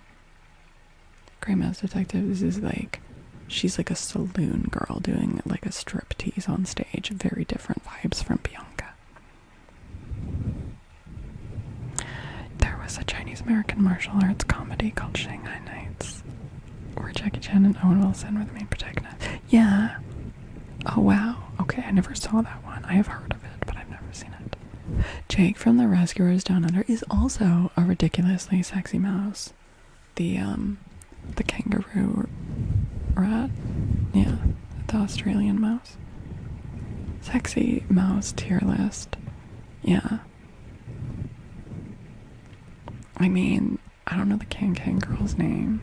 Speaker 1: Great Mouse Detective is like, she's like a saloon girl doing like a striptease on stage. Very different vibes from Bianca. There was a Chinese American martial arts comedy called Shanghai Nights, where Jackie Chan and Owen Wilson were the main protagonists. Yeah. Oh wow. Okay, I never saw that one. I have heard of it, but I've never seen it. Jake from The Rescuers Down Under is also a ridiculously sexy mouse. The kangaroo rat. Yeah, the Australian mouse. Sexy mouse tier list. Yeah. I mean, I don't know the Can girl's name.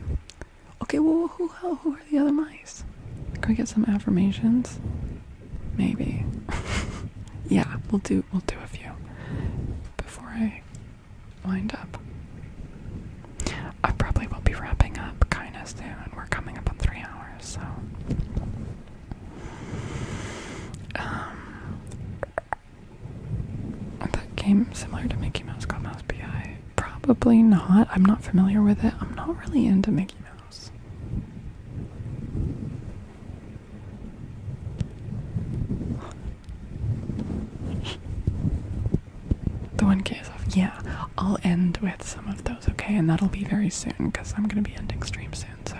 Speaker 1: Okay, well, who are the other mice? Can we get some affirmations? Maybe. Yeah, we'll do a few before I wind up. I probably will be wrapping up kind of soon. We're coming up on 3 hours, so. That game similar to Mickey Mouse called Mouse P.I. Probably not. I'm not familiar with it. I'm not really into Mickey Mouse. The 1K is off. Yeah, I'll end with some of those, okay? And that'll be very soon, because I'm going to be ending stream soon, so.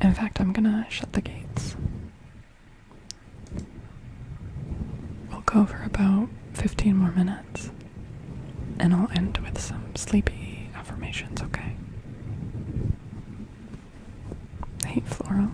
Speaker 1: In fact, I'm going to shut the gates. We'll go for about 15 more minutes, and I'll end with some sleepy affirmations, okay? Hey, Floral.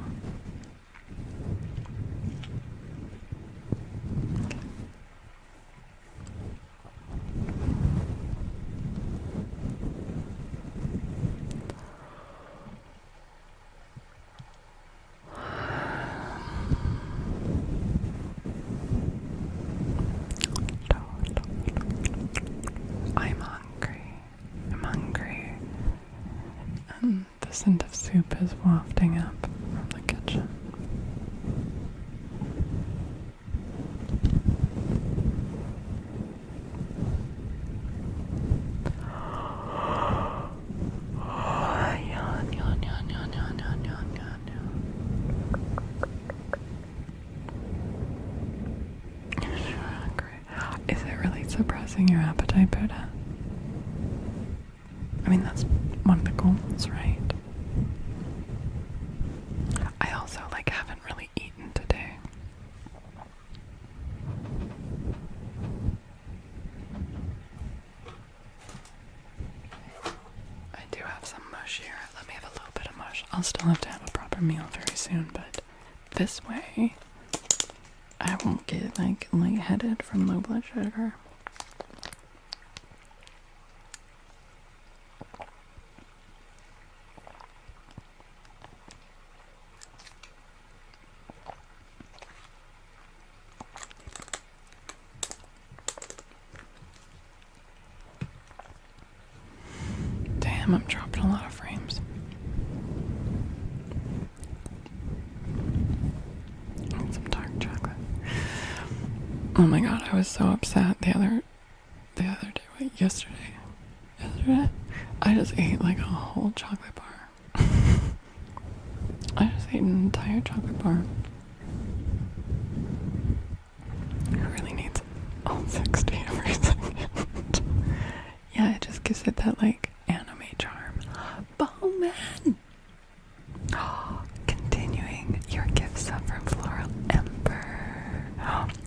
Speaker 1: The scent of soup is wafting up from the kitchen. Is it really suppressing your appetite, Buddha? I mean, that's one of the goals, right? I also, haven't really eaten today. I do have some mush here. Let me have a little bit of mush. I'll still have to have a proper meal very soon, but this way I won't get, lightheaded from low blood sugar. I'm dropping a lot of frames. Oh my god, I was so upset the other day. Wait, yesterday. I just ate like a whole chocolate bar. I just ate an entire chocolate bar. It really needs all 60 every second. Yeah, it just gives it that like anime charm. Bowman! Continuing your gifts up from Floral Ember.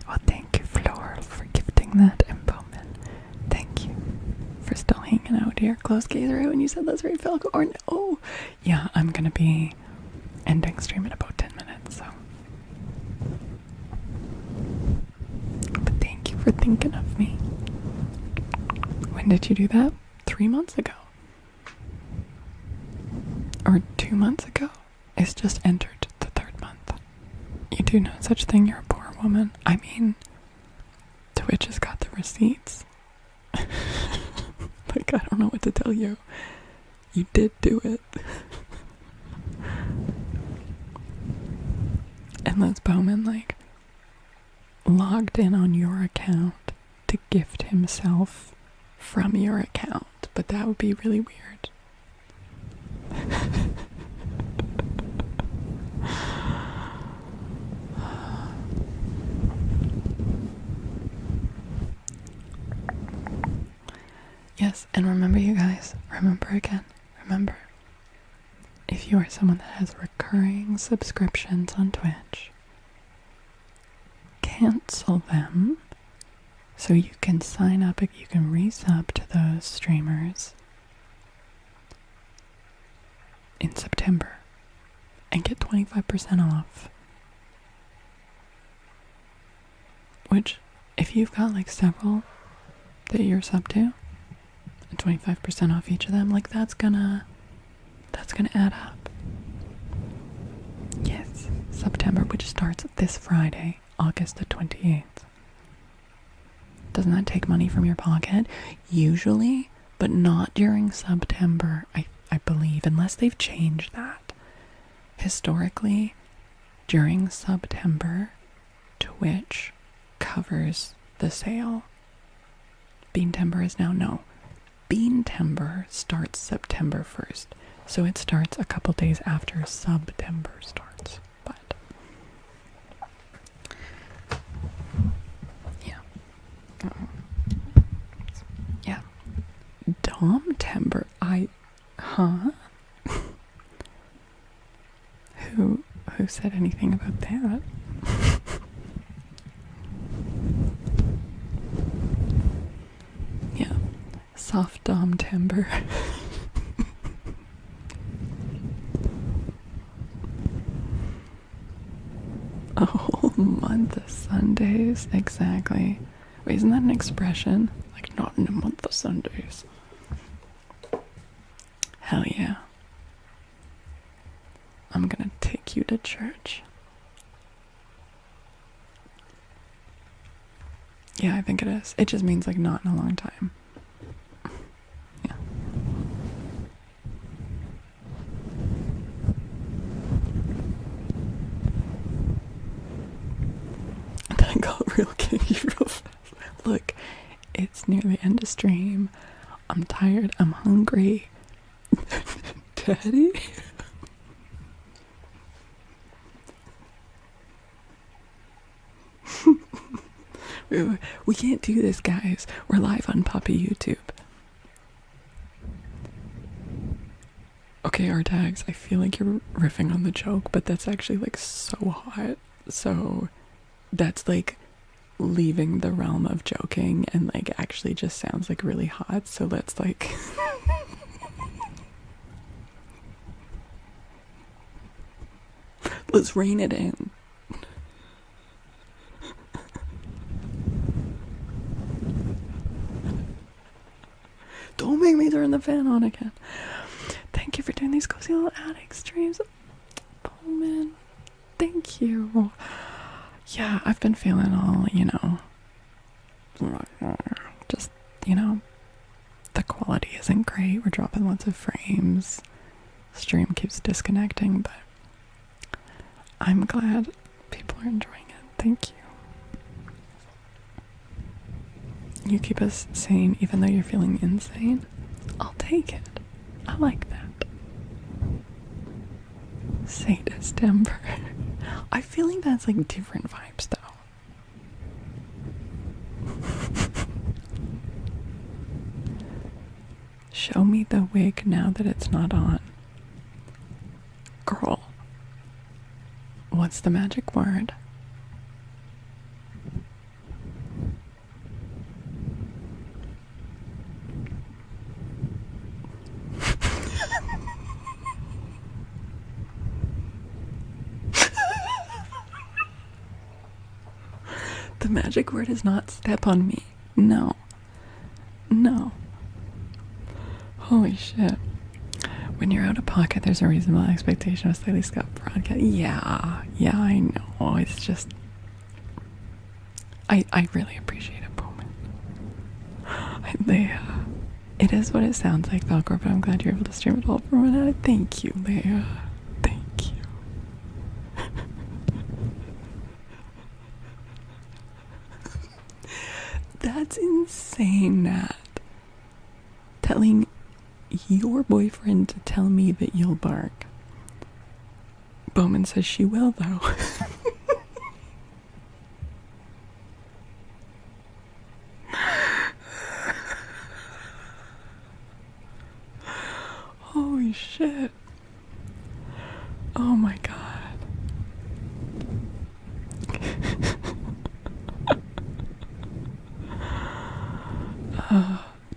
Speaker 1: Well, thank you, Floral, for gifting that, and Bowman. Thank you for still hanging out here. Close gazer when you said that's right, Falco. Or no. Yeah, I'm gonna be ending stream in about 10 minutes, so. But thank you for thinking of me. When did you do that? 3 months ago. Or 2 months ago. It's just entered the 3rd month. You do no such thing, you're a poor woman. I mean, Twitch has got the receipts. Like, I don't know what to tell you. You did do it. Unless Bowman, like, logged in on your account to gift himself from your account. But that would be really weird. Yes, and remember, you guys, remember, if you are someone that has recurring subscriptions on Twitch, cancel them so you can sign up, you can resub to those streamers in September and get 25% off. Which, if you've got like several that you're sub to, and 25% off each of them, like that's gonna add up. Yes, September, which starts this Friday, August the 28th. Doesn't that take money from your pocket? Usually, but not during September, I believe, unless they've changed that. Historically, during September, Twitch covers the sale. Bean Timber is now no. Bean Timber starts September 1st, so it starts a couple days after September starts. But yeah, yeah. Dom Timber, Who said anything about that? Yeah. Soft Dom Timber. A whole month of Sundays. Exactly. Wait, isn't that an expression? Like, not in a month of Sundays. Hell yeah. I'm gonna take you to church. Yeah, I think it is. It just means like not in a long time. Yeah. That got real kinky real fast. Look, it's near the end of stream. I'm tired. I'm hungry. Daddy? We can't do this, guys. We're live on Puppy YouTube. Okay, our tags, I feel like you're riffing on the joke, but that's actually like so hot. So that's like leaving the realm of joking and like actually just sounds like really hot. So let's like let's rein it in. Don't make me turn the fan on again. Thank you for doing these cozy little attic streams. Oh man, thank you. Yeah, I've been feeling all, just, the quality isn't great. We're dropping lots of frames. Stream keeps disconnecting, but I'm glad people are enjoying it. Thank you. You keep us sane even though you're feeling insane. I'll take it. I like that. Sadist Ember. I feel like that's like different vibes though. Show me the wig now that it's not on. Girl. What's the magic word? The magic word is not step on me. No. No. Holy shit. When you're out of pocket, there's a reasonable expectation of slightly scuffed broadcast. Yeah, I know. It's just... I really appreciate it, Bowman. Leia. It is what it sounds like, Velcro, but I'm glad you're able to stream it all from it. Thank you, Leia. Thank you. That's insane, Nat. Telling your boyfriend to tell me that you'll bark. Bowman says she will, though. Holy shit. Oh my god.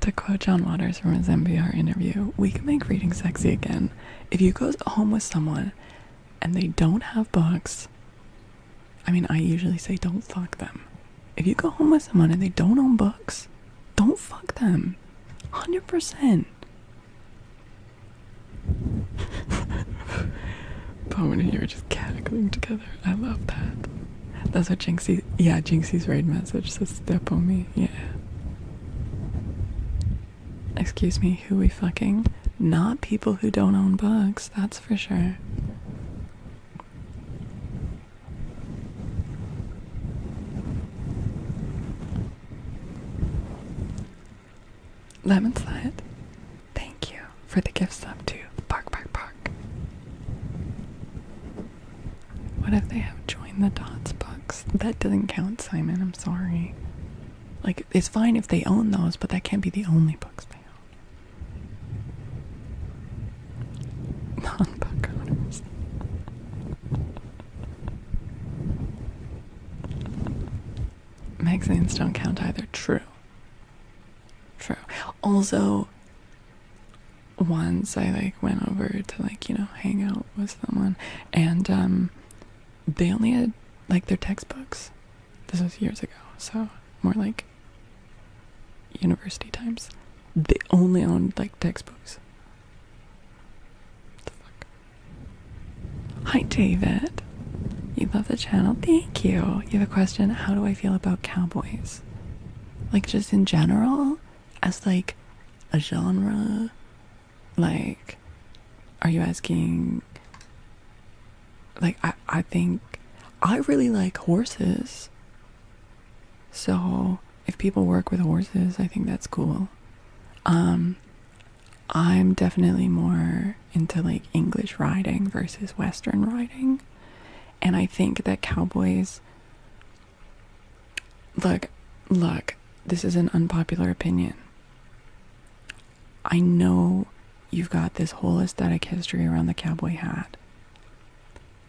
Speaker 1: To quote John Waters from his NPR interview, we can make reading sexy again. If you go home with someone and they don't have books, I mean, I usually say don't fuck them. If you go home with someone and they don't own books, don't fuck them. 100%. Bowman and you are just cackling together. I love that. That's what Jinxie's raid message says, step on me. Yeah. Excuse me, who we fucking? Not people who don't own books, that's for sure. Lemon Slit, thank you for the gift sub too. Bark, bark, bark. What if they have joined the Dots books? That doesn't count, Simon, I'm sorry. Like, it's fine if they own those, but that can't be the only books they own. Non-book owners. Magazines don't count either. True. Also, once I went over to hang out with someone, and they only had their textbooks. This was years ago, so more like university times. They only owned textbooks. What the fuck? Hi, David. You love the channel? Thank you. You have a question? How do I feel about cowboys? Just in general? As a genre? Are you asking? I think I really like horses. So if people work with horses, I think that's cool. I'm definitely more into English riding versus Western riding. And I think that cowboys, look, this is an unpopular opinion. I know you've got this whole aesthetic history around the cowboy hat,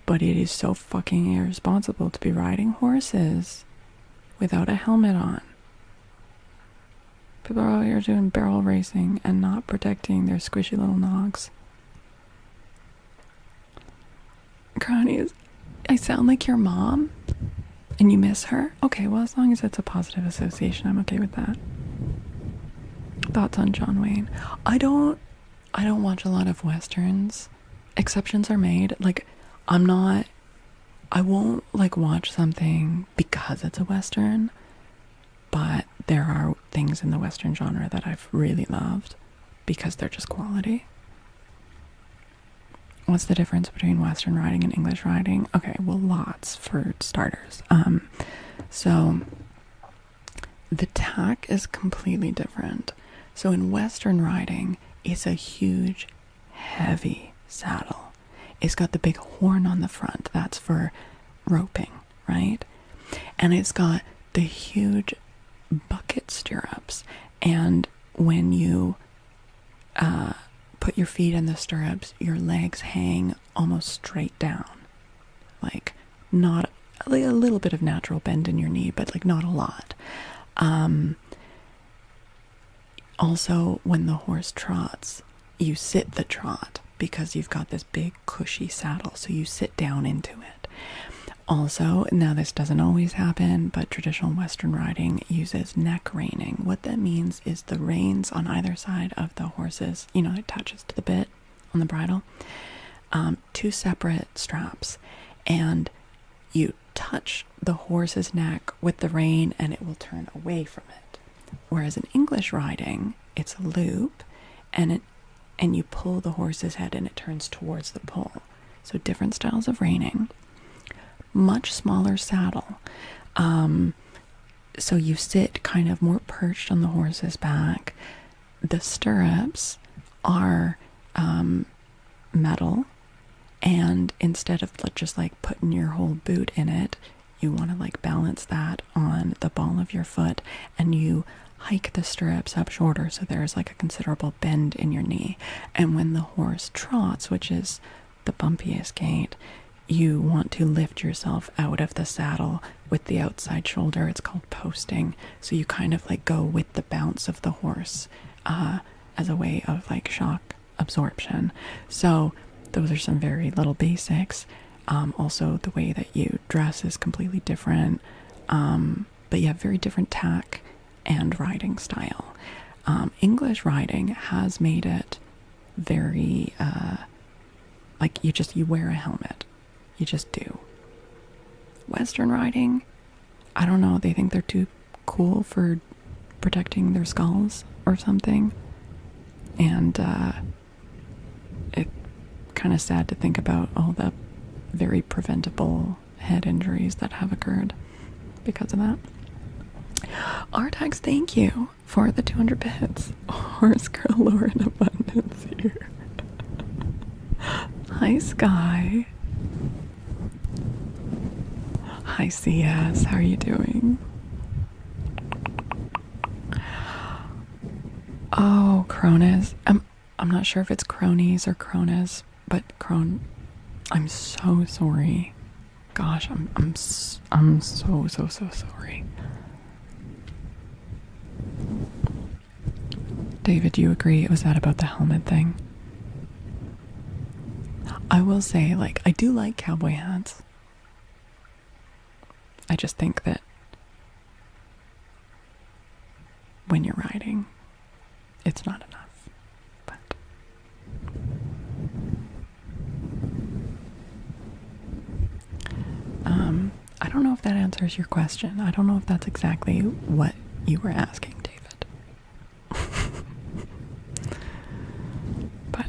Speaker 1: but it is so fucking irresponsible to be riding horses without a helmet on. People are out here doing barrel racing and not protecting their squishy little nogs. Cronies, I sound like your mom? And you miss her? Okay, well, as long as it's a positive association, I'm okay with that. Thoughts on John Wayne? I don't watch a lot of Westerns. Exceptions are made. I won't watch something because it's a Western, but there are things in the Western genre that I've really loved because they're just quality. What's the difference between Western riding and English riding? Okay, well, lots for starters. So The tack is completely different. So in Western riding, it's a huge, heavy saddle. It's got the big horn on the front. That's for roping, right? And it's got the huge bucket stirrups. And when you put your feet in the stirrups, your legs hang almost straight down. Like, not like a little bit of natural bend in your knee, but like not a lot. Also, when the horse trots, you sit the trot because you've got this big cushy saddle, so you sit down into it. Also, now this doesn't always happen, but traditional Western riding uses neck reining. What that means is the reins on either side of the horse's, it attaches to the bit on the bridle, two separate straps, and you touch the horse's neck with the rein and it will turn away from it. Whereas in English riding, it's a loop and you pull the horse's head and it turns towards the pole. So different styles of reining. Much smaller saddle. So you sit kind of more perched on the horse's back. The stirrups are metal, and instead of just like putting your whole boot in it, you want to like balance that on the ball of your foot, and you hike the stirrups up shorter so there's like a considerable bend in your knee. And when the horse trots, which is the bumpiest gait, you want to lift yourself out of the saddle with the outside shoulder. It's called posting. So you kind of like go with the bounce of the horse as a way of like shock absorption. So those are some very little basics. Also, the way that you dress is completely different. But yeah, very different tack and riding style. English riding has made it very, like you wear a helmet. You just do. Western riding, I don't know, they think they're too cool for protecting their skulls or something. And it's kind of sad to think about all the very preventable head injuries that have occurred because of that. Artax, thank you for the 200 bits. Horse girl lore in abundance here. Hi, Sky. Hi, CS. How are you doing? Oh, Cronus. I'm not sure if it's Cronies or Cronus, but I'm so sorry. Gosh, I'm so sorry. David, do you agree it was that about the helmet thing? I will say, like, I do like cowboy hats. I just think that when you're riding, it's not enough. But I don't know if that answers your question. I don't know if that's exactly what you were asking, David. But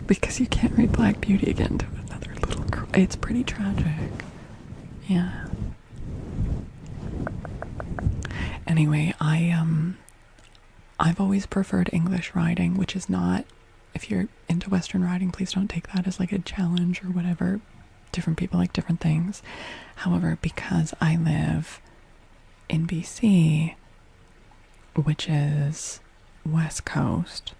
Speaker 1: because you can't read Black Beauty again to another little girl. It's pretty tragic. Yeah. Anyway, I've always preferred English riding, which is not, if you're into Western riding, please don't take that as like a challenge or whatever. Different people like different things. However, because I live in BC, which is West Coast,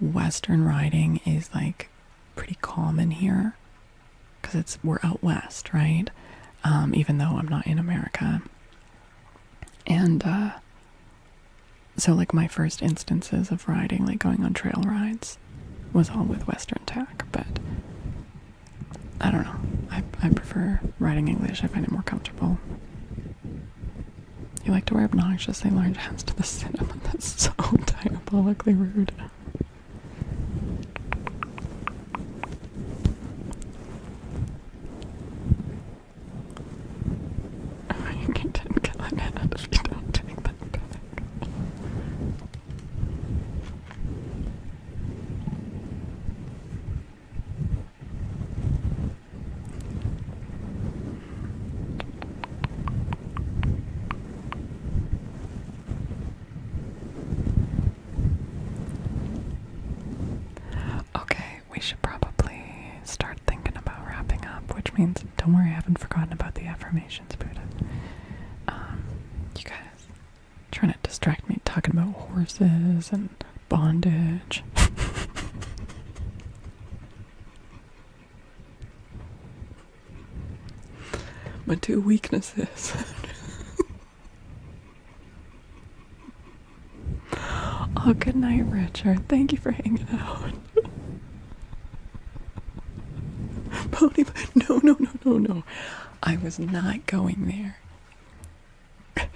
Speaker 1: Western riding is like pretty common here because we're out west, right? Even though I'm not in America. And so like my first instances of riding, like going on trail rides, was all with Western tack, but I don't know. I prefer riding English. I find it more comfortable. You like to wear obnoxiously large hats to the cinema. That's so diabolically rude. You get 10 gallon hat if you don't take that back. we should probably start thinking about wrapping up, which means, don't worry, I haven't forgotten about the affirmations, Buddha. You guys trying to distract me talking about horses and bondage. My two weaknesses. Oh, good night, Richard. Thank you for hanging out. Pony, no. I was not going there.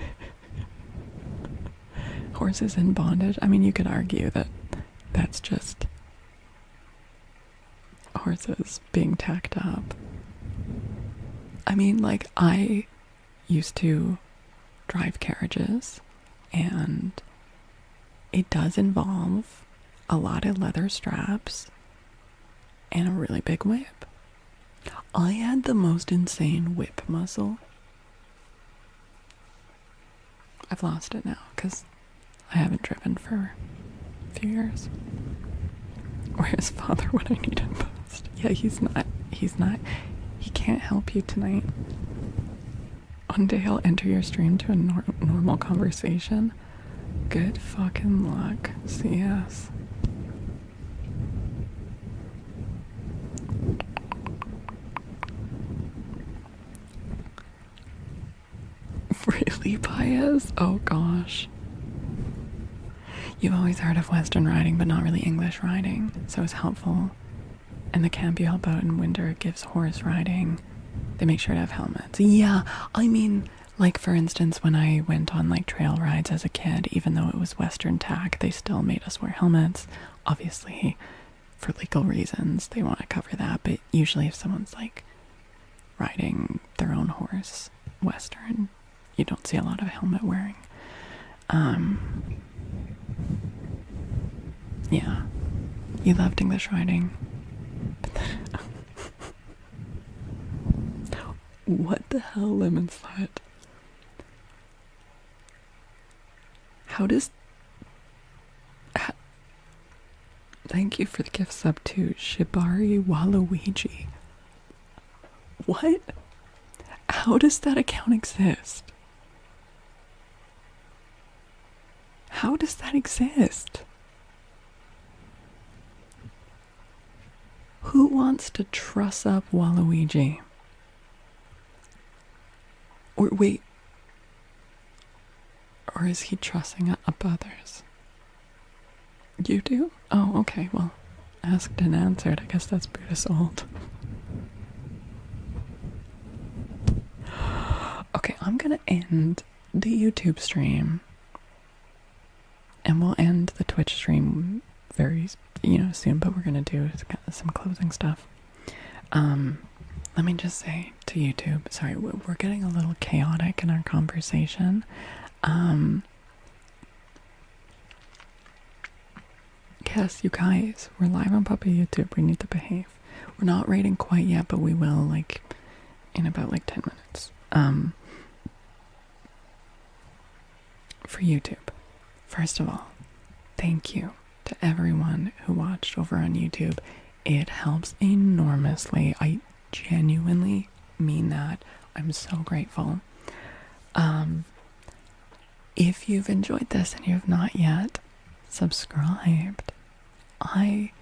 Speaker 1: Horses in bondage. I mean, you could argue that that's just horses being tacked up. I mean, like, I used to drive carriages, and it does involve a lot of leather straps and a really big whip. I had the most insane whip muscle. I've lost it now because I haven't driven for a few years. Where's Father when I need him most? Yeah, he's not, he can't help you tonight. One day I'll enter your stream to a normal conversation. Good fucking luck, CS. Really, Pius? Oh gosh. You've always heard of Western riding, but not really English riding, so it's helpful. And the camp you help out in winter gives horse riding. They make sure to have helmets. Yeah, I mean, like for instance, when I went on like trail rides as a kid, even though it was Western tack, they still made us wear helmets. Obviously, for legal reasons, they want to cover that, but usually if someone's like riding their own horse, Western, you don't see a lot of helmet wearing. Yeah, you loved English riding. What the hell, Lemon Slut? How does... Thank you for the gift sub to Shibari Waluigi. What? How does that account exist? How does that exist? Who wants to truss up Waluigi? Or wait. Or is he trussing up others? You do? Oh, okay, well, asked and answered. I guess that's Buddhist old. Okay, I'm gonna end the YouTube stream. And we'll end the Twitch stream very, soon, but we're gonna do some closing stuff. Let me just say to YouTube, sorry, we're getting a little chaotic in our conversation. Yes, you guys, we're live on Puppy YouTube. We need to behave. We're not rating quite yet, but we will, like, in about, 10 minutes. For YouTube, first of all, thank you to everyone who watched over on YouTube. It helps enormously. I genuinely mean that. I'm so grateful. If you've enjoyed this and you have not yet subscribed, I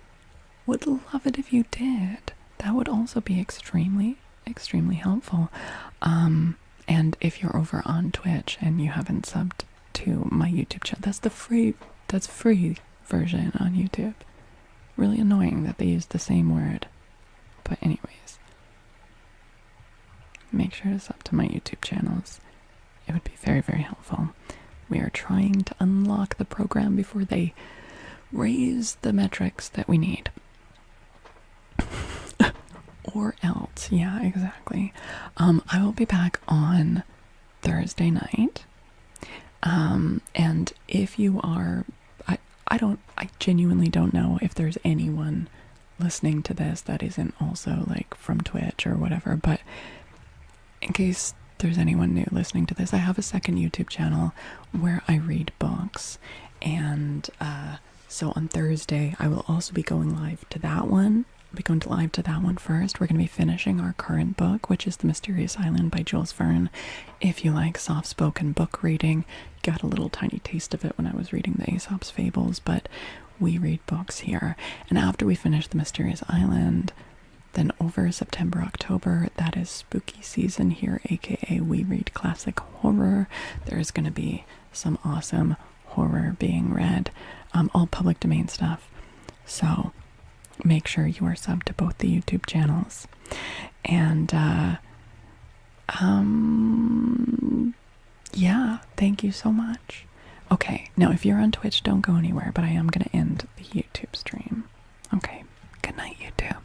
Speaker 1: would love it if you did. That would also be extremely, extremely helpful. And if you're over on Twitch and you haven't subbed to my YouTube channel, that's free version on YouTube. Really annoying that they use the same word. But anyways, make sure to sub to my YouTube channels. It would be very, very helpful. We are trying to unlock the program before they raise the metrics that we need. Or else, yeah, exactly. I will be back on Thursday night. And if you are, I genuinely don't know if there's anyone listening to this that isn't also like from Twitch or whatever, but in case there's anyone new listening to this, I have a second YouTube channel where I read books, and So on Thursday, I will also be going live to that one. I'll be going live to that one first. We're going to be finishing our current book, which is The Mysterious Island by Jules Verne. If you like soft-spoken book reading, you got a little tiny taste of it when I was reading the Aesop's Fables, but we read books here. And after we finish The Mysterious Island, then over September, October, that is spooky season here, aka we read classic horror. There's going to be some awesome horror being read, all public domain stuff. So make sure you are subbed to both the YouTube channels. And yeah, thank you so much. Okay, now if you're on Twitch, don't go anywhere, but I am going to end the YouTube stream. Okay, good night, YouTube.